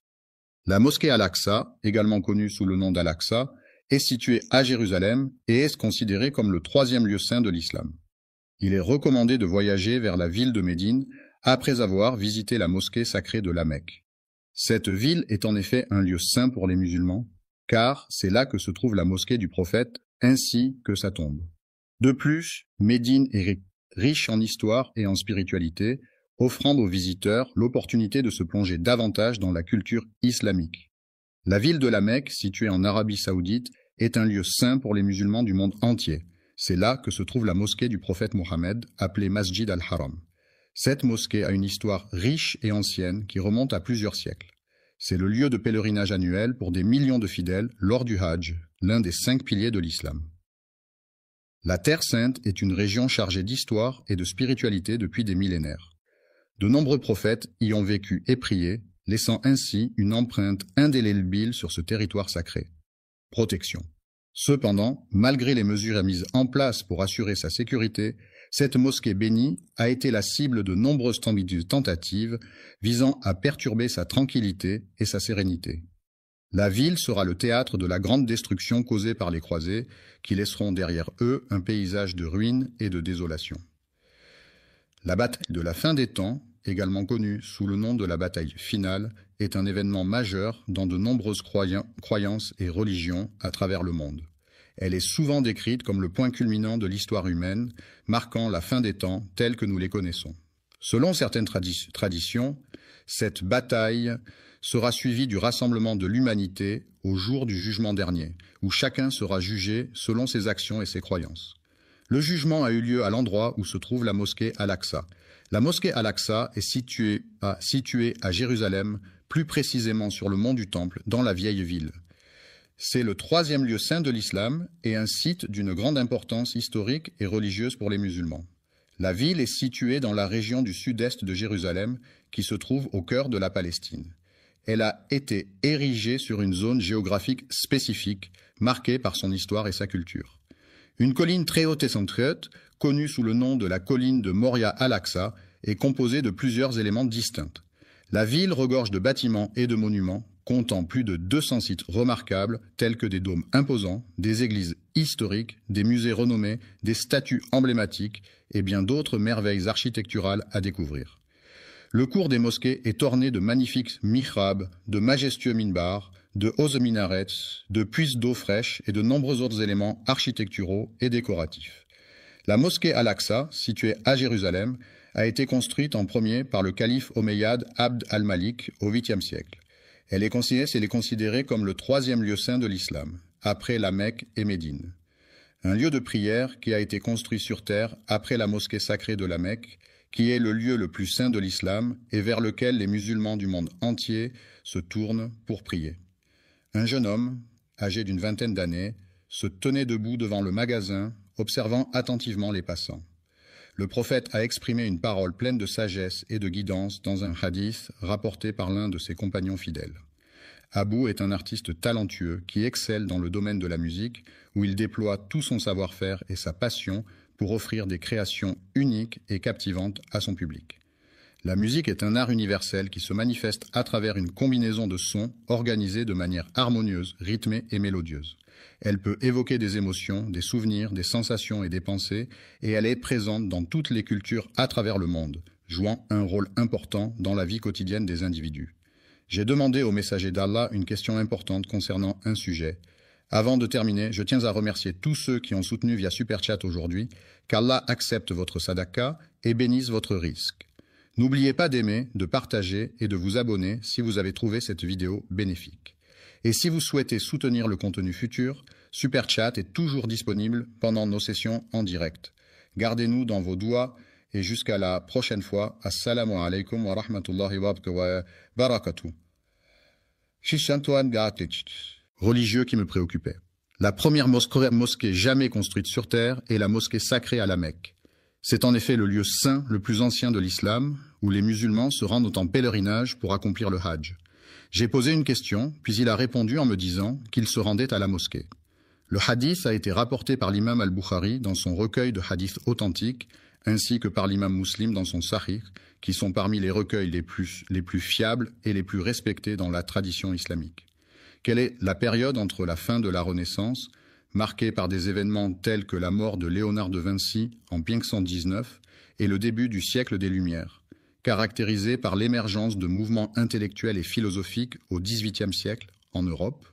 La mosquée Al-Aqsa, également connue sous le nom d'Al-Aqsa, est située à Jérusalem et est considérée comme le troisième lieu saint de l'islam. Il est recommandé de voyager vers la ville de Médine après avoir visité la mosquée sacrée de la Mecque. Cette ville est en effet un lieu saint pour les musulmans, car c'est là que se trouve la mosquée du prophète ainsi que sa tombe. De plus, Médine est riche en histoire et en spiritualité, offrant aux visiteurs l'opportunité de se plonger davantage dans la culture islamique. La ville de la Mecque, située en Arabie Saoudite, est un lieu saint pour les musulmans du monde entier. C'est là que se trouve la mosquée du prophète Mohammed, appelée Masjid al-Haram. Cette mosquée a une histoire riche et ancienne qui remonte à plusieurs siècles. C'est le lieu de pèlerinage annuel pour des millions de fidèles lors du Hajj, l'un des 5 piliers de l'islam. La Terre Sainte est une région chargée d'histoire et de spiritualité depuis des millénaires. De nombreux prophètes y ont vécu et prié, laissant ainsi une empreinte indélébile sur ce territoire sacré. Protection. Cependant, malgré les mesures mises en place pour assurer sa sécurité, cette mosquée bénie a été la cible de nombreuses tentatives visant à perturber sa tranquillité et sa sérénité. La ville sera le théâtre de la grande destruction causée par les croisés, qui laisseront derrière eux un paysage de ruines et de désolation. La bataille de la fin des temps, également connue sous le nom de la bataille finale, est un événement majeur dans de nombreuses croyances et religions à travers le monde. Elle est souvent décrite comme le point culminant de l'histoire humaine, marquant la fin des temps tels que nous les connaissons. Selon certaines traditions, cette bataille sera suivie du rassemblement de l'humanité au jour du jugement dernier, où chacun sera jugé selon ses actions et ses croyances. Le jugement a eu lieu à l'endroit où se trouve la mosquée Al-Aqsa. La mosquée Al-Aqsa est située à Jérusalem, plus précisément sur le mont du Temple, dans la vieille ville. C'est le 3e lieu saint de l'islam et un site d'une grande importance historique et religieuse pour les musulmans. La ville est située dans la région du sud-est de Jérusalem, qui se trouve au cœur de la Palestine. Elle a été érigée sur une zone géographique spécifique, marquée par son histoire et sa culture. Une colline très haute et centrieuse, connue sous le nom de la colline de Moria Al-Aqsa, est composée de plusieurs éléments distincts. La ville regorge de bâtiments et de monuments, comptant plus de 200 sites remarquables tels que des dômes imposants, des églises historiques, des musées renommés, des statues emblématiques et bien d'autres merveilles architecturales à découvrir. Le cours des mosquées est orné de magnifiques mihrabs, de majestueux minbars, de hauts minarets, de puits d'eau fraîche et de nombreux autres éléments architecturaux et décoratifs. La mosquée Al-Aqsa, située à Jérusalem, a été construite en premier par le calife omeyyade Abd al-Malik au 8e siècle. Elle est considérée comme le troisième lieu saint de l'islam, après la Mecque et Médine. Un lieu de prière qui a été construit sur terre après la mosquée sacrée de la Mecque, qui est le lieu le plus saint de l'islam et vers lequel les musulmans du monde entier se tournent pour prier. Un jeune homme, âgé d'une vingtaine d'années, se tenait debout devant le magasin, observant attentivement les passants. Le prophète a exprimé une parole pleine de sagesse et de guidance dans un hadith rapporté par l'un de ses compagnons fidèles. Abou est un artiste talentueux qui excelle dans le domaine de la musique, où il déploie tout son savoir-faire et sa passion pour offrir des créations uniques et captivantes à son public. La musique est un art universel qui se manifeste à travers une combinaison de sons organisés de manière harmonieuse, rythmée et mélodieuse. Elle peut évoquer des émotions, des souvenirs, des sensations et des pensées, et elle est présente dans toutes les cultures à travers le monde, jouant un rôle important dans la vie quotidienne des individus. J'ai demandé au messager d'Allah une question importante concernant un sujet. Avant de terminer, je tiens à remercier tous ceux qui ont soutenu via Super Chat aujourd'hui, qu'Allah accepte votre sadaqa et bénisse votre risque. N'oubliez pas d'aimer, de partager et de vous abonner si vous avez trouvé cette vidéo bénéfique. Et si vous souhaitez soutenir le contenu futur, Super Chat est toujours disponible pendant nos sessions en direct. Gardez-nous dans vos doigts et jusqu'à la prochaine fois. Assalamu alaikum wa rahmatullahi wa barakatuh. Religieux qui me préoccupait. La première mosquée jamais construite sur terre est la mosquée sacrée à la Mecque. C'est en effet le lieu saint le plus ancien de l'islam, où les musulmans se rendent en pèlerinage pour accomplir le Hajj. J'ai posé une question, puis il a répondu en me disant qu'il se rendait à la mosquée. Le hadith a été rapporté par l'imam al-Bukhari dans son recueil de hadiths authentiques, ainsi que par l'imam Muslim dans son Sahih, qui sont parmi les recueils les plus fiables et les plus respectés dans la tradition islamique. Quelle est la période entre la fin de la Renaissance, marquée par des événements tels que la mort de Léonard de Vinci en 1519, et le début du siècle des Lumières, caractérisée par l'émergence de mouvements intellectuels et philosophiques au XVIIIe siècle en Europe?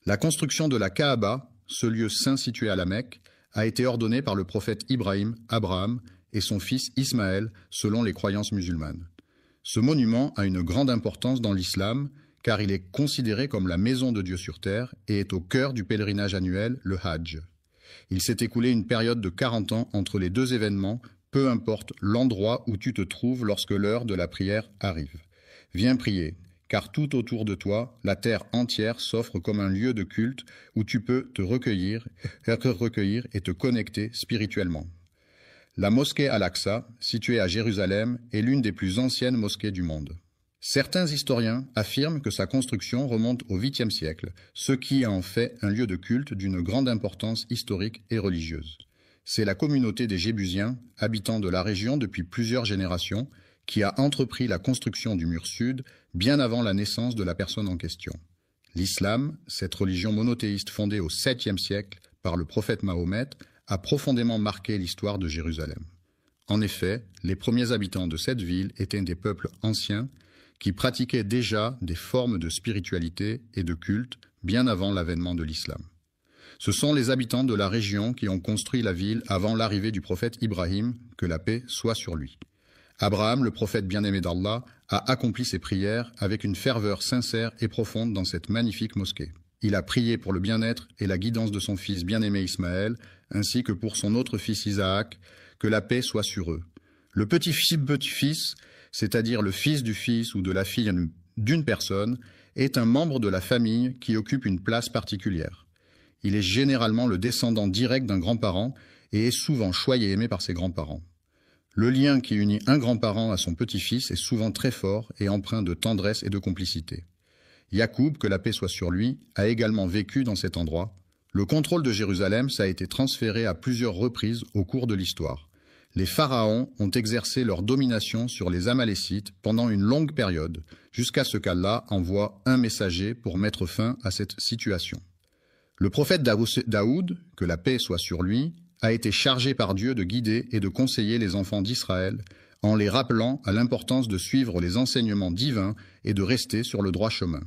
La construction de la Kaaba, ce lieu saint situé à la Mecque, a été ordonnée par le prophète Ibrahim, Abraham et son fils Ismaël selon les croyances musulmanes. Ce monument a une grande importance dans l'islam car il est considéré comme la maison de Dieu sur terre et est au cœur du pèlerinage annuel, le Hajj. Il s'est écoulé une période de 40 ans entre les deux événements, peu importe l'endroit où tu te trouves lorsque l'heure de la prière arrive. Viens prier, car tout autour de toi, la terre entière s'offre comme un lieu de culte où tu peux te recueillir et te connecter spirituellement. La mosquée Al-Aqsa, située à Jérusalem, est l'une des plus anciennes mosquées du monde. Certains historiens affirment que sa construction remonte au 8e siècle, ce qui en fait un lieu de culte d'une grande importance historique et religieuse. C'est la communauté des Jébusiens, habitants de la région depuis plusieurs générations, qui a entrepris la construction du mur sud bien avant la naissance de la personne en question. L'islam, cette religion monothéiste fondée au 7e siècle par le prophète Mahomet, a profondément marqué l'histoire de Jérusalem. En effet, les premiers habitants de cette ville étaient des peuples anciens qui pratiquaient déjà des formes de spiritualité et de culte bien avant l'avènement de l'islam. Ce sont les habitants de la région qui ont construit la ville avant l'arrivée du prophète Ibrahim, que la paix soit sur lui. Abraham, le prophète bien-aimé d'Allah, a accompli ses prières avec une ferveur sincère et profonde dans cette magnifique mosquée. Il a prié pour le bien-être et la guidance de son fils bien-aimé Ismaël, ainsi que pour son autre fils Isaac, que la paix soit sur eux. Le petit-fils, c'est-à-dire le fils du fils ou de la fille d'une personne, est un membre de la famille qui occupe une place particulière. Il est généralement le descendant direct d'un grand-parent et est souvent choyé et aimé par ses grands-parents. Le lien qui unit un grand-parent à son petit-fils est souvent très fort et empreint de tendresse et de complicité. Yacoub, que la paix soit sur lui, a également vécu dans cet endroit. Le contrôle de Jérusalem, ça a été transféré à plusieurs reprises au cours de l'histoire. Les pharaons ont exercé leur domination sur les Amalécites pendant une longue période, jusqu'à ce qu'Allah envoie un messager pour mettre fin à cette situation. Le prophète Daoud, que la paix soit sur lui, a été chargé par Dieu de guider et de conseiller les enfants d'Israël, en les rappelant à l'importance de suivre les enseignements divins et de rester sur le droit chemin.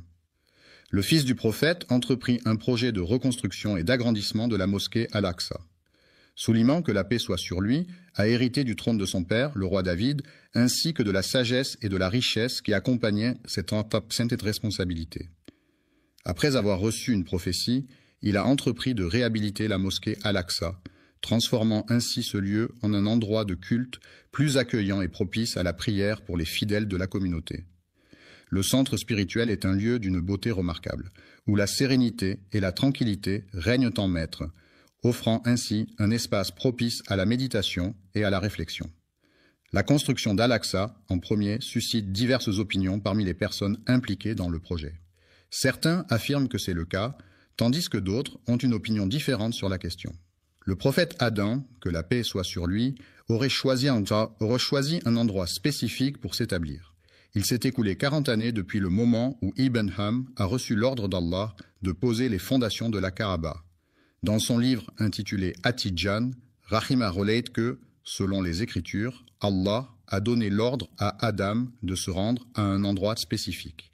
Le fils du prophète entreprit un projet de reconstruction et d'agrandissement de la mosquée Al-Aqsa. Souliman, que la paix soit sur lui, a hérité du trône de son père, le roi David, ainsi que de la sagesse et de la richesse qui accompagnaient cette sainte responsabilité. Après avoir reçu une prophétie, il a entrepris de réhabiliter la mosquée Al-Aqsa, transformant ainsi ce lieu en un endroit de culte plus accueillant et propice à la prière pour les fidèles de la communauté. Le centre spirituel est un lieu d'une beauté remarquable, où la sérénité et la tranquillité règnent en maître, offrant ainsi un espace propice à la méditation et à la réflexion. La construction d'Al-Aqsa, en premier, suscite diverses opinions parmi les personnes impliquées dans le projet. Certains affirment que c'est le cas, tandis que d'autres ont une opinion différente sur la question. Le prophète Adam, que la paix soit sur lui, aurait choisi un endroit spécifique pour s'établir. Il s'est écoulé 40 années depuis le moment où Ibn Ham a reçu l'ordre d'Allah de poser les fondations de la Kaaba. Dans son livre intitulé At-Tidjan, Rahima relate que, selon les Écritures, Allah a donné l'ordre à Adam de se rendre à un endroit spécifique.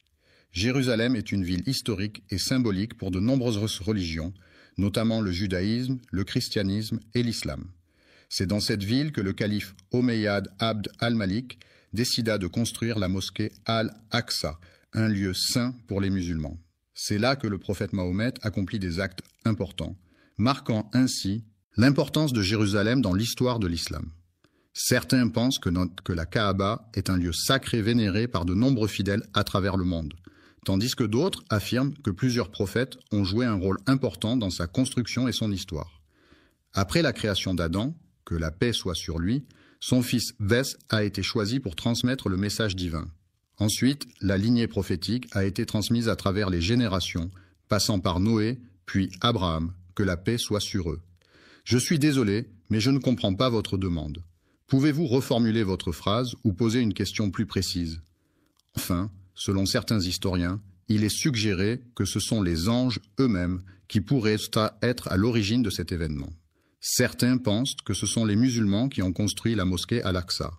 Jérusalem est une ville historique et symbolique pour de nombreuses religions, notamment le judaïsme, le christianisme et l'islam. C'est dans cette ville que le calife Omeyyad Abd al-Malik décida de construire la mosquée Al-Aqsa, un lieu saint pour les musulmans. C'est là que le prophète Mahomet accomplit des actes importants, marquant ainsi l'importance de Jérusalem dans l'histoire de l'islam. Certains pensent que la Kaaba est un lieu sacré vénéré par de nombreux fidèles à travers le monde, tandis que d'autres affirment que plusieurs prophètes ont joué un rôle important dans sa construction et son histoire. Après la création d'Adam, que la paix soit sur lui, son fils Vès a été choisi pour transmettre le message divin. Ensuite, la lignée prophétique a été transmise à travers les générations, passant par Noé, puis Abraham, que la paix soit sur eux. Je suis désolé, mais je ne comprends pas votre demande. Pouvez-vous reformuler votre phrase ou poser une question plus précise? Enfin, selon certains historiens, il est suggéré que ce sont les anges eux-mêmes qui pourraient être à l'origine de cet événement. Certains pensent que ce sont les musulmans qui ont construit la mosquée Al-Aqsa.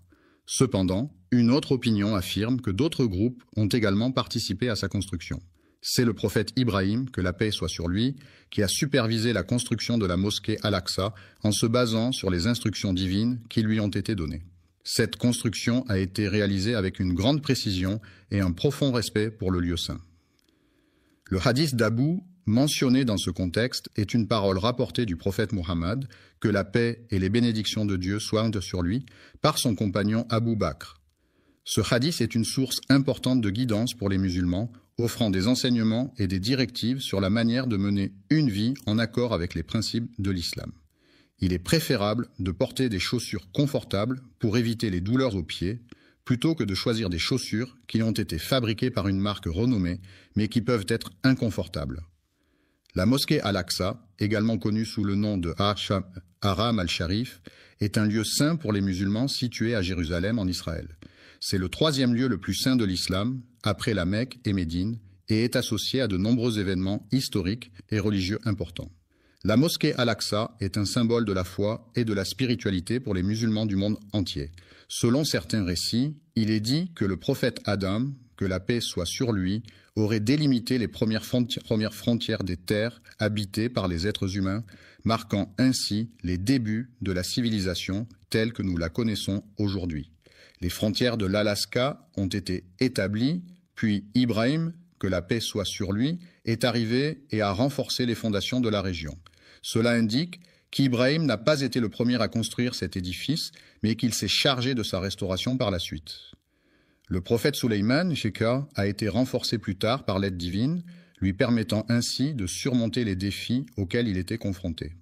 Cependant, une autre opinion affirme que d'autres groupes ont également participé à sa construction. C'est le prophète Ibrahim, que la paix soit sur lui, qui a supervisé la construction de la mosquée Al-Aqsa en se basant sur les instructions divines qui lui ont été données. Cette construction a été réalisée avec une grande précision et un profond respect pour le lieu saint. Le hadith d'Abou, mentionné dans ce contexte, est une parole rapportée du prophète Muhammad, que la paix et les bénédictions de Dieu soient sur lui, par son compagnon Abu Bakr. Ce hadith est une source importante de guidance pour les musulmans, offrant des enseignements et des directives sur la manière de mener une vie en accord avec les principes de l'islam. Il est préférable de porter des chaussures confortables pour éviter les douleurs aux pieds, plutôt que de choisir des chaussures qui ont été fabriquées par une marque renommée, mais qui peuvent être inconfortables. La mosquée Al-Aqsa, également connue sous le nom de Haram al-Sharif, est un lieu saint pour les musulmans situé à Jérusalem en Israël. C'est le troisième lieu le plus saint de l'islam, après la Mecque et Médine, et est associé à de nombreux événements historiques et religieux importants. La mosquée Al-Aqsa est un symbole de la foi et de la spiritualité pour les musulmans du monde entier. Selon certains récits, il est dit que le prophète Adam, que la paix soit sur lui, aurait délimité les premières frontières des terres habitées par les êtres humains, marquant ainsi les débuts de la civilisation telle que nous la connaissons aujourd'hui. Les frontières de l'Alaska ont été établies, puis Ibrahim, que la paix soit sur lui, est arrivé et a renforcé les fondations de la région. Cela indique qu'Ibrahim n'a pas été le premier à construire cet édifice, mais qu'il s'est chargé de sa restauration par la suite. Le prophète Sulayman, Sheka, a été renforcé plus tard par l'aide divine, lui permettant ainsi de surmonter les défis auxquels il était confronté.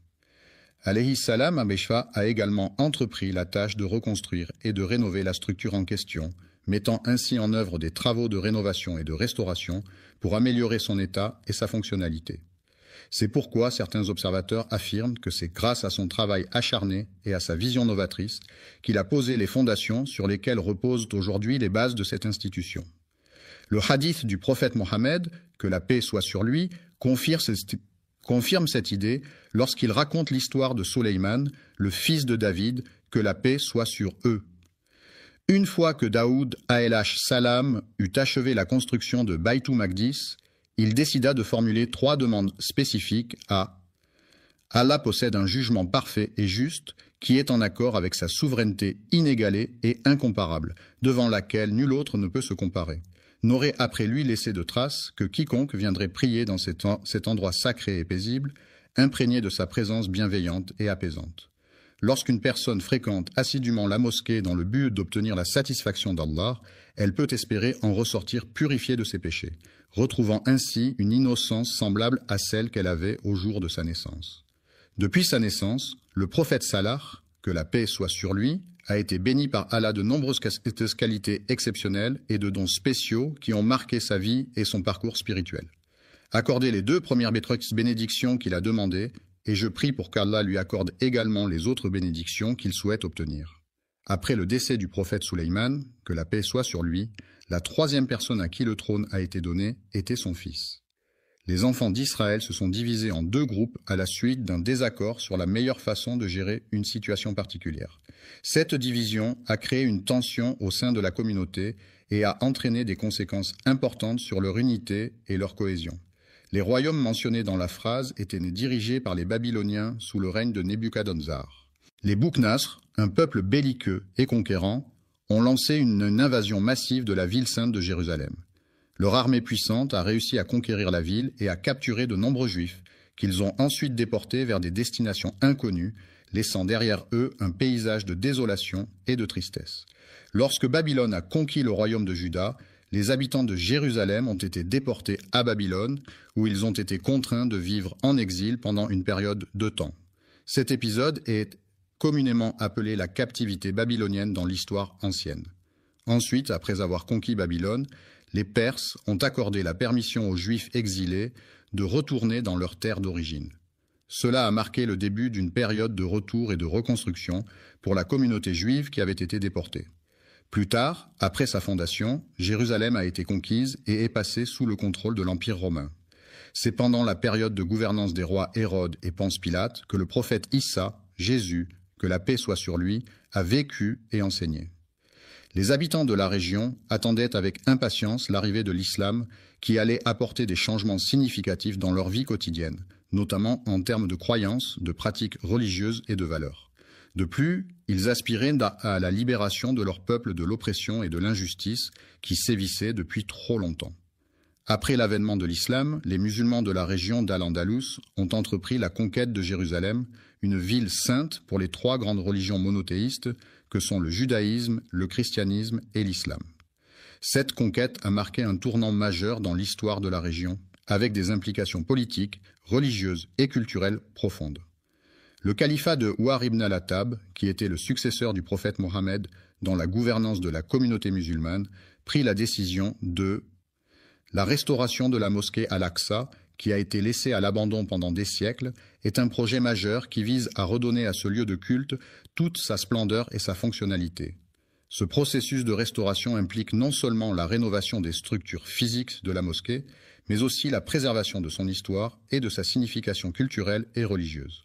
Alayhi salam Abeshfa a également entrepris la tâche de reconstruire et de rénover la structure en question, mettant ainsi en œuvre des travaux de rénovation et de restauration pour améliorer son état et sa fonctionnalité. C'est pourquoi certains observateurs affirment que c'est grâce à son travail acharné et à sa vision novatrice qu'il a posé les fondations sur lesquelles reposent aujourd'hui les bases de cette institution. Le hadith du prophète Mohammed, que la paix soit sur lui, confirme cette idée lorsqu'il raconte l'histoire de Soleiman, le fils de David, que la paix soit sur eux. Une fois que Daoud alayhi salam eut achevé la construction de Baytul Maqdis, il décida de formuler 3 demandes spécifiques à Allah possède un jugement parfait et juste qui est en accord avec sa souveraineté inégalée et incomparable, devant laquelle nul autre ne peut se comparer. N'aurait après lui laissé de traces que quiconque viendrait prier dans cet endroit sacré et paisible, imprégné de sa présence bienveillante et apaisante. Lorsqu'une personne fréquente assidûment la mosquée dans le but d'obtenir la satisfaction d'Allah, elle peut espérer en ressortir purifiée de ses péchés, retrouvant ainsi une innocence semblable à celle qu'elle avait au jour de sa naissance. Depuis sa naissance, le prophète Salah, que la paix soit sur lui, a été béni par Allah de nombreuses qualités exceptionnelles et de dons spéciaux qui ont marqué sa vie et son parcours spirituel. Accordez les 2 premières bénédictions qu'il a demandées, et je prie pour qu'Allah lui accorde également les autres bénédictions qu'il souhaite obtenir. Après le décès du prophète Soleiman, que la paix soit sur lui, la 3e personne à qui le trône a été donné était son fils. Les enfants d'Israël se sont divisés en 2 groupes à la suite d'un désaccord sur la meilleure façon de gérer une situation particulière. Cette division a créé une tension au sein de la communauté et a entraîné des conséquences importantes sur leur unité et leur cohésion. Les royaumes mentionnés dans la phrase étaient dirigés par les Babyloniens sous le règne de Nebuchadnezzar. Les Boukhnas, un peuple belliqueux et conquérant, ont lancé une invasion massive de la ville sainte de Jérusalem. Leur armée puissante a réussi à conquérir la ville et à capturer de nombreux juifs, qu'ils ont ensuite déportés vers des destinations inconnues, laissant derrière eux un paysage de désolation et de tristesse. Lorsque Babylone a conquis le royaume de Juda, les habitants de Jérusalem ont été déportés à Babylone, où ils ont été contraints de vivre en exil pendant une période de temps. Cet épisode est communément appelé la captivité babylonienne dans l'histoire ancienne. Ensuite, après avoir conquis Babylone, les Perses ont accordé la permission aux Juifs exilés de retourner dans leur terre d'origine. Cela a marqué le début d'une période de retour et de reconstruction pour la communauté juive qui avait été déportée. Plus tard, après sa fondation, Jérusalem a été conquise et est passée sous le contrôle de l'Empire romain. C'est pendant la période de gouvernance des rois Hérode et Ponce Pilate que le prophète Issa, Jésus, que la paix soit sur lui, a vécu et enseigné. Les habitants de la région attendaient avec impatience l'arrivée de l'islam qui allait apporter des changements significatifs dans leur vie quotidienne, notamment en termes de croyances, de pratiques religieuses et de valeurs. De plus, ils aspiraient à la libération de leur peuple de l'oppression et de l'injustice qui sévissaient depuis trop longtemps. Après l'avènement de l'islam, les musulmans de la région d'Al-Andalus ont entrepris la conquête de Jérusalem, une ville sainte pour les 3 grandes religions monothéistes que sont le judaïsme, le christianisme et l'islam. Cette conquête a marqué un tournant majeur dans l'histoire de la région, avec des implications politiques, religieuses et culturelles profondes. Le califat de Ouar ibn al-Attab, qui était le successeur du prophète Mohammed dans la gouvernance de la communauté musulmane, prit la décision de la restauration de la mosquée Al-Aqsa, qui a été laissée à l'abandon pendant des siècles, est un projet majeur qui vise à redonner à ce lieu de culte toute sa splendeur et sa fonctionnalité. Ce processus de restauration implique non seulement la rénovation des structures physiques de la mosquée, mais aussi la préservation de son histoire et de sa signification culturelle et religieuse.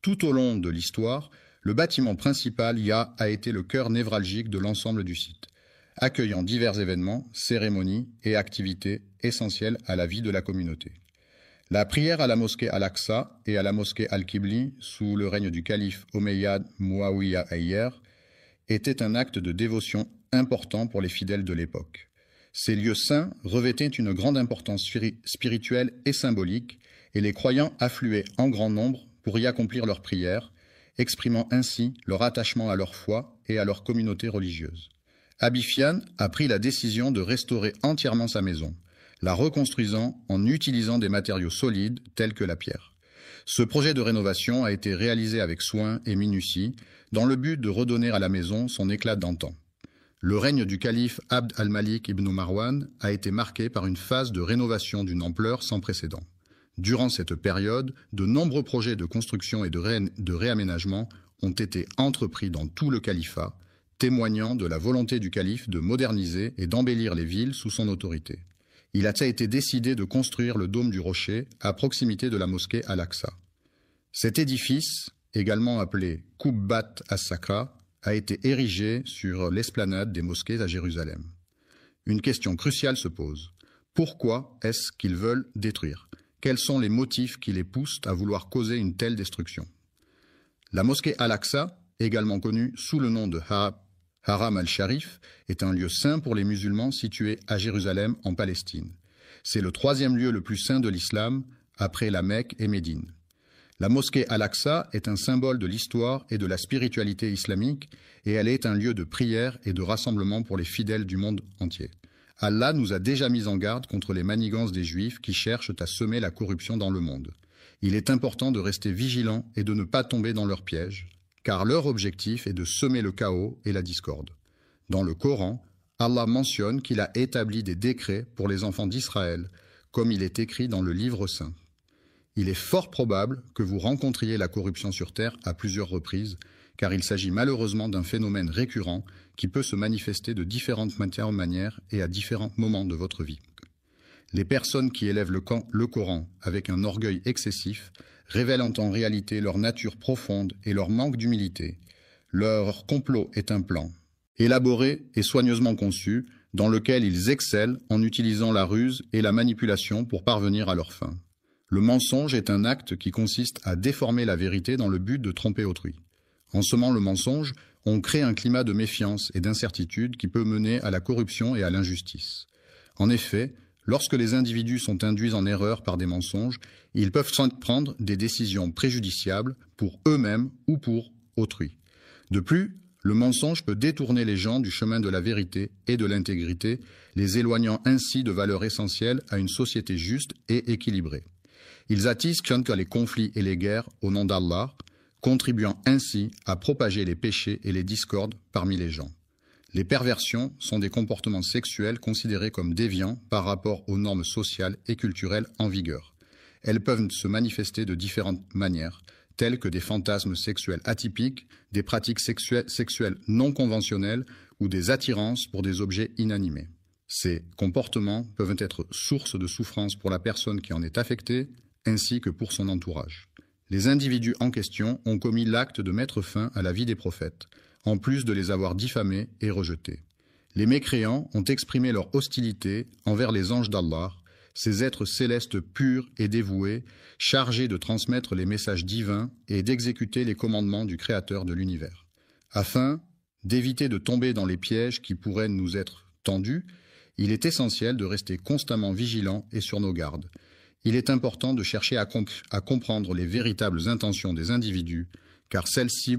Tout au long de l'histoire, le bâtiment principal a été le cœur névralgique de l'ensemble du site, accueillant divers événements, cérémonies et activités essentielles à la vie de la communauté. La prière à la mosquée Al-Aqsa et à la mosquée Al-Qibli, sous le règne du calife Omeyyade Muawiyya Ayyer, était un acte de dévotion important pour les fidèles de l'époque. Ces lieux saints revêtaient une grande importance spirituelle et symbolique, et les croyants affluaient en grand nombre pour y accomplir leurs prières, exprimant ainsi leur attachement à leur foi et à leur communauté religieuse. Abifian a pris la décision de restaurer entièrement sa maison, la reconstruisant en utilisant des matériaux solides tels que la pierre. Ce projet de rénovation a été réalisé avec soin et minutie, dans le but de redonner à la maison son éclat d'antan. Le règne du calife Abd al-Malik ibn Marwan a été marqué par une phase de rénovation d'une ampleur sans précédent. Durant cette période, de nombreux projets de construction et de réaménagement ont été entrepris dans tout le califat, témoignant de la volonté du calife de moderniser et d'embellir les villes sous son autorité. Il a été décidé de construire le dôme du rocher à proximité de la mosquée Al-Aqsa. Cet édifice, également appelé Qubbat as-Sakra, a été érigé sur l'esplanade des mosquées à Jérusalem. Une question cruciale se pose. Pourquoi est-ce qu'ils veulent détruire? Quels sont les motifs qui les poussent à vouloir causer une telle destruction? La mosquée Al-Aqsa, également connue sous le nom de Haram al-Sharif, est un lieu saint pour les musulmans situé à Jérusalem en Palestine. C'est le 3e lieu le plus saint de l'islam après la Mecque et Médine. La mosquée Al-Aqsa est un symbole de l'histoire et de la spiritualité islamique et elle est un lieu de prière et de rassemblement pour les fidèles du monde entier. Allah nous a déjà mis en garde contre les manigances des Juifs qui cherchent à semer la corruption dans le monde. Il est important de rester vigilant et de ne pas tomber dans leurs pièges, car leur objectif est de semer le chaos et la discorde. Dans le Coran, Allah mentionne qu'il a établi des décrets pour les enfants d'Israël, comme il est écrit dans le livre saint. Il est fort probable que vous rencontriez la corruption sur Terre à plusieurs reprises, car il s'agit malheureusement d'un phénomène récurrent qui peut se manifester de différentes manières et à différents moments de votre vie. Les personnes qui élèvent le Coran avec un orgueil excessif révèlent en réalité leur nature profonde et leur manque d'humilité. Leur complot est un plan, élaboré et soigneusement conçu, dans lequel ils excellent en utilisant la ruse et la manipulation pour parvenir à leur fin. Le mensonge est un acte qui consiste à déformer la vérité dans le but de tromper autrui. En semant le mensonge, on crée un climat de méfiance et d'incertitude qui peut mener à la corruption et à l'injustice. En effet, lorsque les individus sont induits en erreur par des mensonges, ils peuvent prendre des décisions préjudiciables pour eux-mêmes ou pour autrui. De plus, le mensonge peut détourner les gens du chemin de la vérité et de l'intégrité, les éloignant ainsi de valeurs essentielles à une société juste et équilibrée. Ils attisent les conflits et les guerres au nom d'Allah, contribuant ainsi à propager les péchés et les discordes parmi les gens. Les perversions sont des comportements sexuels considérés comme déviants par rapport aux normes sociales et culturelles en vigueur. Elles peuvent se manifester de différentes manières, telles que des fantasmes sexuels atypiques, des pratiques sexuelles non conventionnelles ou des attirances pour des objets inanimés. Ces comportements peuvent être source de souffrance pour la personne qui en est affectée, ainsi que pour son entourage. Les individus en question ont commis l'acte de mettre fin à la vie des prophètes, en plus de les avoir diffamés et rejetés. Les mécréants ont exprimé leur hostilité envers les anges d'Allah, ces êtres célestes purs et dévoués, chargés de transmettre les messages divins et d'exécuter les commandements du Créateur de l'univers. Afin d'éviter de tomber dans les pièges qui pourraient nous être tendus, il est essentiel de rester constamment vigilant et sur nos gardes. Il est important de chercher à comprendre les véritables intentions des individus, car celles-ci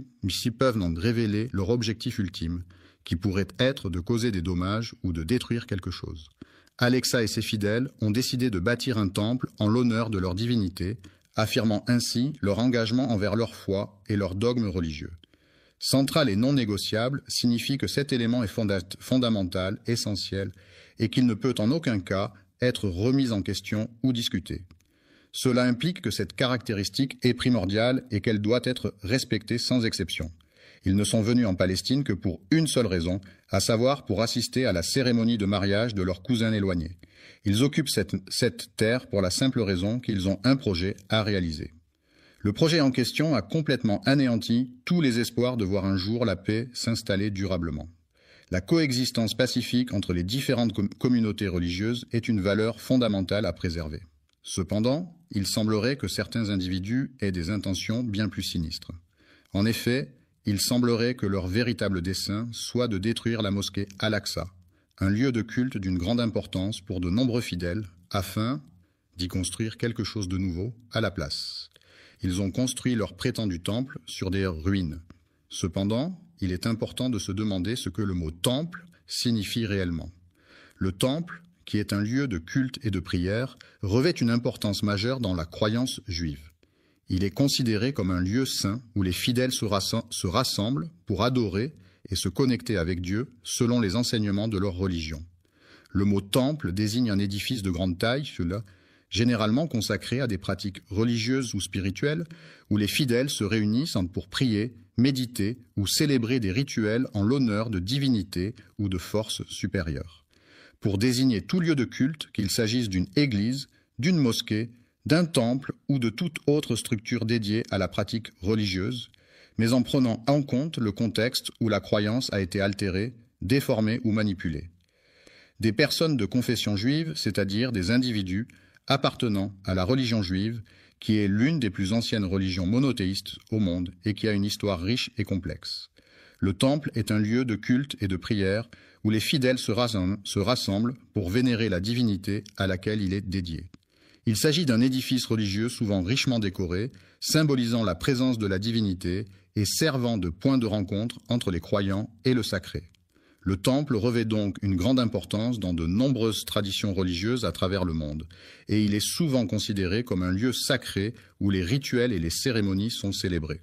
peuvent en révéler leur objectif ultime, qui pourrait être de causer des dommages ou de détruire quelque chose. Alexa et ses fidèles ont décidé de bâtir un temple en l'honneur de leur divinité, affirmant ainsi leur engagement envers leur foi et leur dogme religieux. Central et non négociable signifie que cet élément est fondamental, essentiel, et qu'il ne peut en aucun cas être remise en question ou discutée. Cela implique que cette caractéristique est primordiale et qu'elle doit être respectée sans exception. Ils ne sont venus en Palestine que pour une seule raison, à savoir pour assister à la cérémonie de mariage de leur cousin éloigné. Ils occupent cette terre pour la simple raison qu'ils ont un projet à réaliser. Le projet en question a complètement anéanti tous les espoirs de voir un jour la paix s'installer durablement. La coexistence pacifique entre les différentes communautés religieuses est une valeur fondamentale à préserver. Cependant, il semblerait que certains individus aient des intentions bien plus sinistres. En effet, il semblerait que leur véritable dessein soit de détruire la mosquée Al-Aqsa, un lieu de culte d'une grande importance pour de nombreux fidèles, afin d'y construire quelque chose de nouveau à la place. Ils ont construit leur prétendu temple sur des ruines. Cependant, il est important de se demander ce que le mot « temple » signifie réellement. Le temple, qui est un lieu de culte et de prière, revêt une importance majeure dans la croyance juive. Il est considéré comme un lieu saint où les fidèles se rassemblent pour adorer et se connecter avec Dieu selon les enseignements de leur religion. Le mot « temple » désigne un édifice de grande taille généralement consacrés à des pratiques religieuses ou spirituelles, où les fidèles se réunissent pour prier, méditer ou célébrer des rituels en l'honneur de divinités ou de forces supérieures. Pour désigner tout lieu de culte, qu'il s'agisse d'une église, d'une mosquée, d'un temple ou de toute autre structure dédiée à la pratique religieuse, mais en prenant en compte le contexte où la croyance a été altérée, déformée ou manipulée. Des personnes de confession juive, c'est-à-dire des individus appartenant à la religion juive, qui est l'une des plus anciennes religions monothéistes au monde et qui a une histoire riche et complexe. Le temple est un lieu de culte et de prière où les fidèles se rassemblent pour vénérer la divinité à laquelle il est dédié. Il s'agit d'un édifice religieux souvent richement décoré, symbolisant la présence de la divinité et servant de point de rencontre entre les croyants et le sacré. Le temple revêt donc une grande importance dans de nombreuses traditions religieuses à travers le monde, et il est souvent considéré comme un lieu sacré où les rituels et les cérémonies sont célébrés.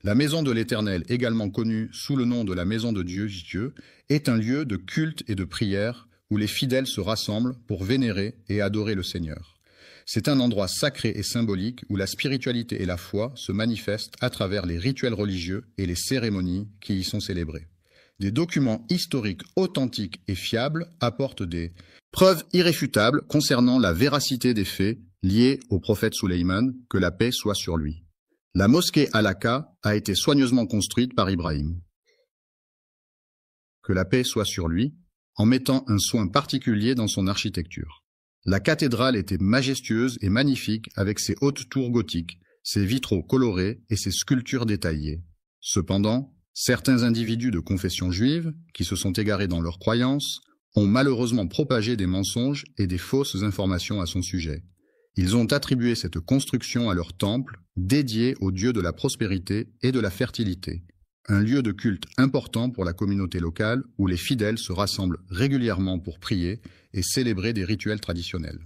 La maison de l'Éternel, également connue sous le nom de la maison de Dieu, est un lieu de culte et de prière où les fidèles se rassemblent pour vénérer et adorer le Seigneur. C'est un endroit sacré et symbolique où la spiritualité et la foi se manifestent à travers les rituels religieux et les cérémonies qui y sont célébrées. Des documents historiques authentiques et fiables apportent des preuves irréfutables concernant la véracité des faits liés au prophète Sulayman, que la paix soit sur lui. La mosquée Al-Aqsa a été soigneusement construite par Ibrahim, que la paix soit sur lui, en mettant un soin particulier dans son architecture. La cathédrale était majestueuse et magnifique avec ses hautes tours gothiques, ses vitraux colorés et ses sculptures détaillées. Cependant, certains individus de confession juive, qui se sont égarés dans leurs croyances, ont malheureusement propagé des mensonges et des fausses informations à son sujet. Ils ont attribué cette construction à leur temple, dédié au dieu de la prospérité et de la fertilité, un lieu de culte important pour la communauté locale où les fidèles se rassemblent régulièrement pour prier et célébrer des rituels traditionnels.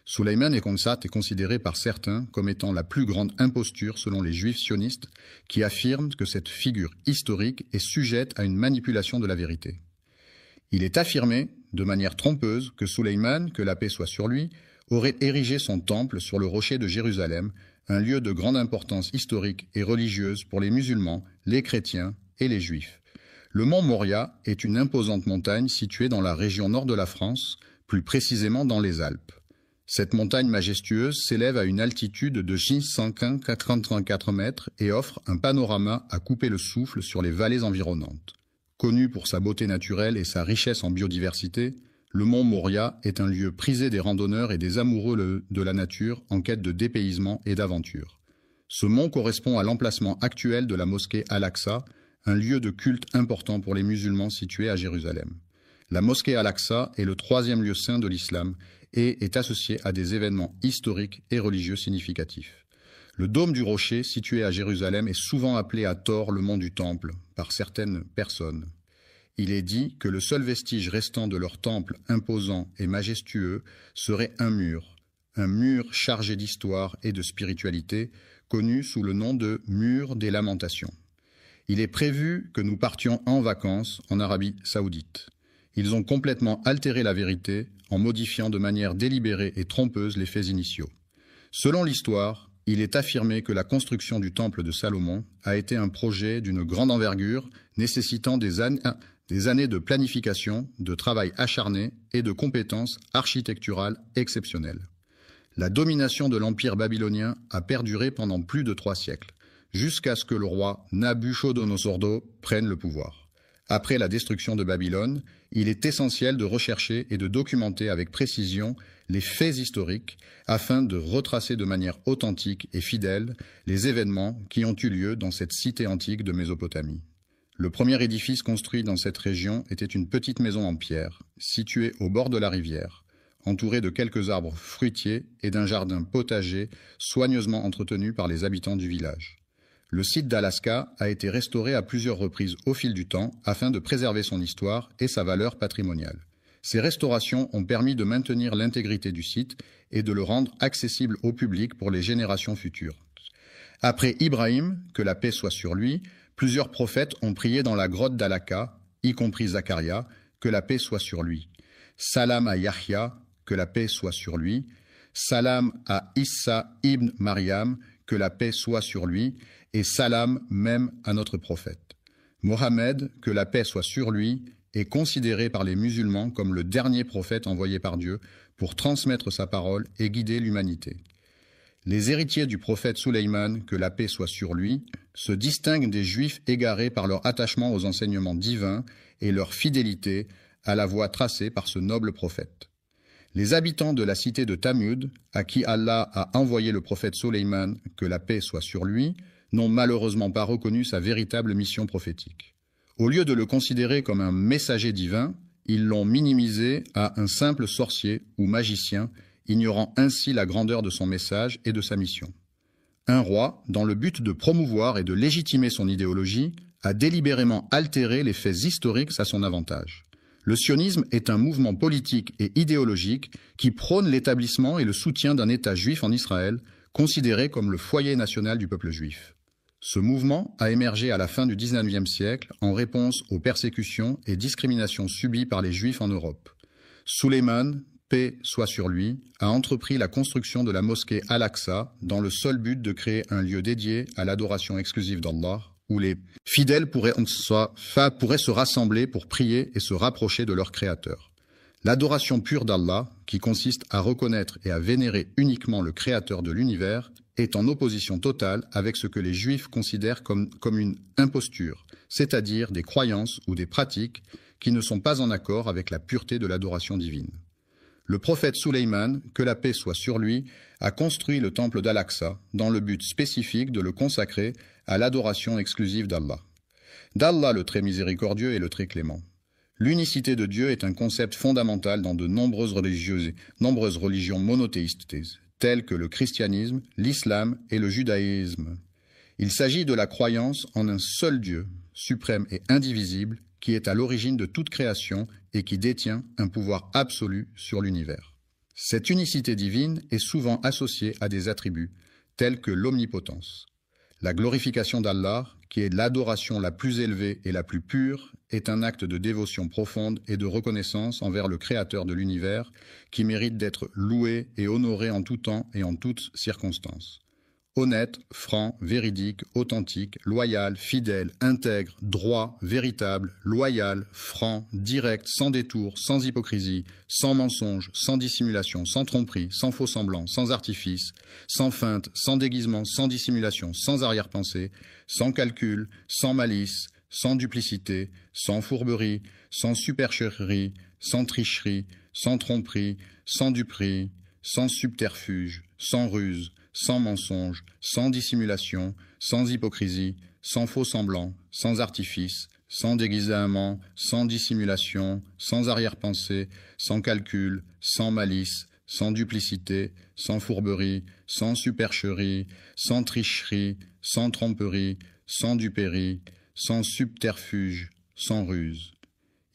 Sulayman et Khonsat est considéré par certains comme étant la plus grande imposture selon les juifs sionistes qui affirment que cette figure historique est sujette à une manipulation de la vérité. Il est affirmé, de manière trompeuse, que Sulayman, que la paix soit sur lui, aurait érigé son temple sur le rocher de Jérusalem, un lieu de grande importance historique et religieuse pour les musulmans, les chrétiens et les juifs. Le mont Moria est une imposante montagne située dans la région nord de la France, plus précisément dans les Alpes. Cette montagne majestueuse s'élève à une altitude de 1184 mètres et offre un panorama à couper le souffle sur les vallées environnantes. Connu pour sa beauté naturelle et sa richesse en biodiversité, le mont Moria est un lieu prisé des randonneurs et des amoureux de la nature en quête de dépaysement et d'aventure. Ce mont correspond à l'emplacement actuel de la mosquée Al-Aqsa, un lieu de culte important pour les musulmans situé à Jérusalem. La mosquée Al-Aqsa est le troisième lieu saint de l'islam et est associé à des événements historiques et religieux significatifs. Le dôme du rocher, situé à Jérusalem, est souvent appelé à tort le mont du Temple par certaines personnes. Il est dit que le seul vestige restant de leur temple imposant et majestueux serait un mur chargé d'histoire et de spiritualité, connu sous le nom de mur des lamentations. Il est prévu que nous partions en vacances en Arabie Saoudite. Ils ont complètement altéré la vérité en modifiant de manière délibérée et trompeuse les faits initiaux. Selon l'histoire, il est affirmé que la construction du temple de Salomon a été un projet d'une grande envergure nécessitant des années de planification, de travail acharné et de compétences architecturales exceptionnelles. La domination de l'empire babylonien a perduré pendant plus de 3 siècles, jusqu'à ce que le roi Nabuchodonosor II prenne le pouvoir. Après la destruction de Babylone, il est essentiel de rechercher et de documenter avec précision les faits historiques afin de retracer de manière authentique et fidèle les événements qui ont eu lieu dans cette cité antique de Mésopotamie. Le premier édifice construit dans cette région était une petite maison en pierre, située au bord de la rivière, entourée de quelques arbres fruitiers et d'un jardin potager soigneusement entretenu par les habitants du village. Le site d'Alaska a été restauré à plusieurs reprises au fil du temps afin de préserver son histoire et sa valeur patrimoniale. Ces restaurations ont permis de maintenir l'intégrité du site et de le rendre accessible au public pour les générations futures. Après Ibrahim, que la paix soit sur lui, plusieurs prophètes ont prié dans la grotte d'Alaka, y compris Zacharia, que la paix soit sur lui. Salam à Yahya, que la paix soit sur lui. salam à Issa ibn Maryam, que la paix soit sur lui, et salam même à notre prophète. Mohammed, que la paix soit sur lui, est considéré par les musulmans comme le dernier prophète envoyé par Dieu pour transmettre sa parole et guider l'humanité. Les héritiers du prophète Sulayman, que la paix soit sur lui, se distinguent des Juifs égarés par leur attachement aux enseignements divins et leur fidélité à la voie tracée par ce noble prophète. Les habitants de la cité de Thamud, à qui Allah a envoyé le prophète Sulayman, que la paix soit sur lui, n'ont malheureusement pas reconnu sa véritable mission prophétique. Au lieu de le considérer comme un messager divin, ils l'ont minimisé à un simple sorcier ou magicien, ignorant ainsi la grandeur de son message et de sa mission. Un roi, dans le but de promouvoir et de légitimer son idéologie, a délibérément altéré les faits historiques à son avantage. Le sionisme est un mouvement politique et idéologique qui prône l'établissement et le soutien d'un État juif en Israël, considéré comme le foyer national du peuple juif. Ce mouvement a émergé à la fin du XIXe siècle en réponse aux persécutions et discriminations subies par les Juifs en Europe. Sulayman, paix soit sur lui, a entrepris la construction de la mosquée Al-Aqsa dans le seul but de créer un lieu dédié à l'adoration exclusive d'Allah, où les fidèles pourraient se rassembler pour prier et se rapprocher de leur Créateur. L'adoration pure d'Allah, qui consiste à reconnaître et à vénérer uniquement le Créateur de l'univers, est en opposition totale avec ce que les Juifs considèrent comme une imposture, c'est-à-dire des croyances ou des pratiques qui ne sont pas en accord avec la pureté de l'adoration divine. Le prophète Sulayman, que la paix soit sur lui, a construit le temple d'Al-Aqsa dans le but spécifique de le consacrer à l'adoration exclusive d'Allah. D'Allah le très miséricordieux et le très clément. L'unicité de Dieu est un concept fondamental dans de nombreuses religions monothéistes, telles que le christianisme, l'islam et le judaïsme. Il s'agit de la croyance en un seul Dieu, suprême et indivisible, qui est à l'origine de toute création et qui détient un pouvoir absolu sur l'univers. Cette unicité divine est souvent associée à des attributs, tels que l'omnipotence. La glorification d'Allah, qui est l'adoration la plus élevée et la plus pure, est un acte de dévotion profonde et de reconnaissance envers le Créateur de l'univers, qui mérite d'être loué et honoré en tout temps et en toutes circonstances. Honnête, franc, véridique, authentique, loyal, fidèle, intègre, droit, véritable, loyal, franc, direct, sans détour, sans hypocrisie, sans mensonge, sans dissimulation, sans tromperie, sans faux semblant, sans artifice, sans feinte, sans déguisement, sans dissimulation, sans arrière-pensée, sans calcul, sans malice, sans duplicité, sans fourberie, sans supercherie, sans tricherie, sans tromperie, sans duperie, sans subterfuge, sans ruse, sans mensonge, sans dissimulation, sans hypocrisie, sans faux semblant, sans artifice, sans déguisement, sans dissimulation, sans arrière-pensée, sans calcul, sans malice, sans duplicité, sans fourberie, sans supercherie, sans tricherie, sans tromperie, sans duperie, sans subterfuge, sans ruse.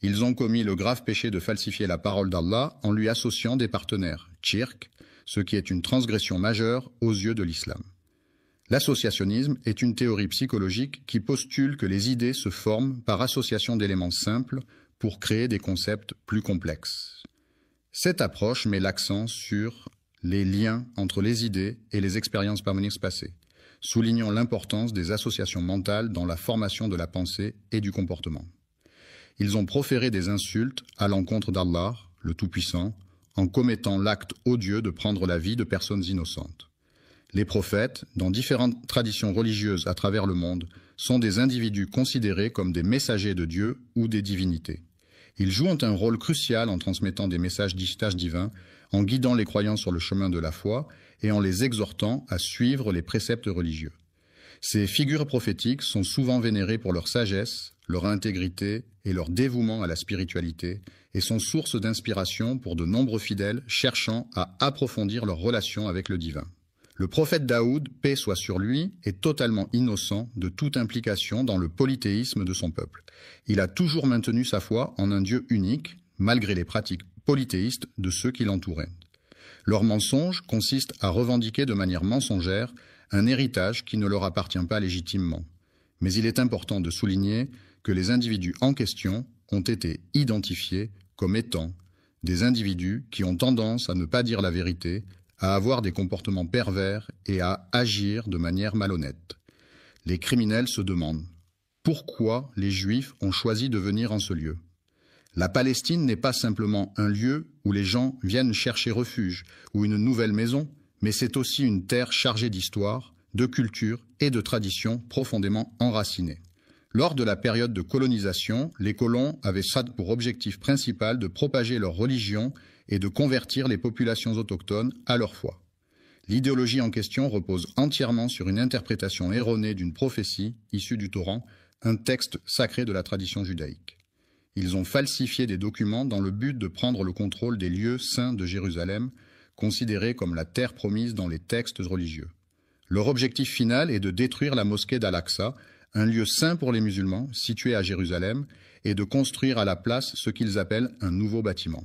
Ils ont commis le grave péché de falsifier la parole d'Allah en lui associant des partenaires, shirk, ce qui est une transgression majeure aux yeux de l'islam. L'associationnisme est une théorie psychologique qui postule que les idées se forment par association d'éléments simples pour créer des concepts plus complexes. Cette approche met l'accent sur les liens entre les idées et les expériences passées, soulignant l'importance des associations mentales dans la formation de la pensée et du comportement. Ils ont proféré des insultes à l'encontre d'Allah, le Tout-Puissant, en commettant l'acte odieux de prendre la vie de personnes innocentes. Les prophètes, dans différentes traditions religieuses à travers le monde, sont des individus considérés comme des messagers de Dieu ou des divinités. Ils jouent un rôle crucial en transmettant des messages divins, en guidant les croyants sur le chemin de la foi et en les exhortant à suivre les préceptes religieux. Ces figures prophétiques sont souvent vénérées pour leur sagesse, leur intégrité et leur dévouement à la spiritualité et sont source d'inspiration pour de nombreux fidèles cherchant à approfondir leur relation avec le divin. Le prophète Daoud, paix soit sur lui, est totalement innocent de toute implication dans le polythéisme de son peuple. Il a toujours maintenu sa foi en un Dieu unique, malgré les pratiques polythéistes de ceux qui l'entouraient. Leur mensonge consiste à revendiquer de manière mensongère un héritage qui ne leur appartient pas légitimement. Mais il est important de souligner que les individus en question ont été identifiés comme étant des individus qui ont tendance à ne pas dire la vérité, à avoir des comportements pervers et à agir de manière malhonnête. Les criminels se demandent pourquoi les Juifs ont choisi de venir en ce lieu. La Palestine n'est pas simplement un lieu où les gens viennent chercher refuge ou une nouvelle maison, mais c'est aussi une terre chargée d'histoire, de culture et de traditions profondément enracinées. Lors de la période de colonisation, les colons avaient ça pour objectif principal de propager leur religion et de convertir les populations autochtones à leur foi. L'idéologie en question repose entièrement sur une interprétation erronée d'une prophétie issue du Coran, un texte sacré de la tradition judaïque. Ils ont falsifié des documents dans le but de prendre le contrôle des lieux saints de Jérusalem, considérés comme la terre promise dans les textes religieux. Leur objectif final est de détruire la mosquée d'Al-Aqsa, un lieu saint pour les musulmans, situé à Jérusalem, et de construire à la place ce qu'ils appellent un nouveau bâtiment.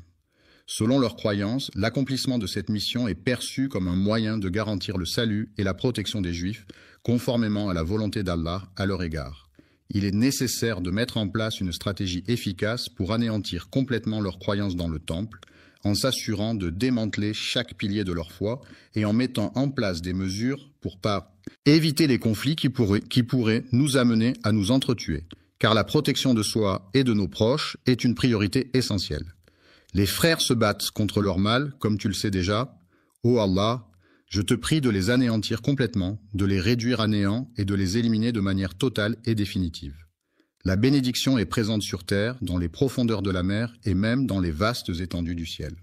Selon leurs croyances, l'accomplissement de cette mission est perçu comme un moyen de garantir le salut et la protection des Juifs, conformément à la volonté d'Allah à leur égard. Il est nécessaire de mettre en place une stratégie efficace pour anéantir complètement leurs croyances dans le temple, en s'assurant de démanteler chaque pilier de leur foi et en mettant en place des mesures pour éviter les conflits qui pourraient nous amener à nous entretuer, car la protection de soi et de nos proches est une priorité essentielle. Les frères se battent contre leur mal, comme tu le sais déjà. Ô Allah, je te prie de les anéantir complètement, de les réduire à néant et de les éliminer de manière totale et définitive. La bénédiction est présente sur terre, dans les profondeurs de la mer et même dans les vastes étendues du ciel.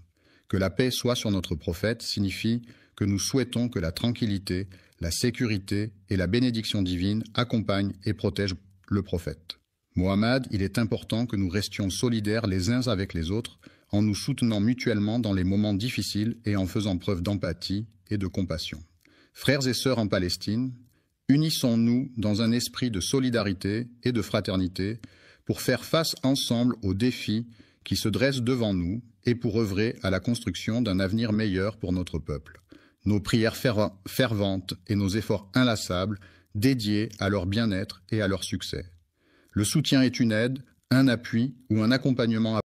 Que la paix soit sur notre prophète signifie que nous souhaitons que la tranquillité, la sécurité et la bénédiction divine accompagnent et protègent le prophète. Mohammed, il est important que nous restions solidaires les uns avec les autres, en nous soutenant mutuellement dans les moments difficiles et en faisant preuve d'empathie et de compassion. Frères et sœurs en Palestine, unissons-nous dans un esprit de solidarité et de fraternité pour faire face ensemble aux défis qui se dressent devant nous et pour œuvrer à la construction d'un avenir meilleur pour notre peuple. Nos prières ferventes et nos efforts inlassables dédiés à leur bien-être et à leur succès. Le soutien est une aide, un appui ou un accompagnement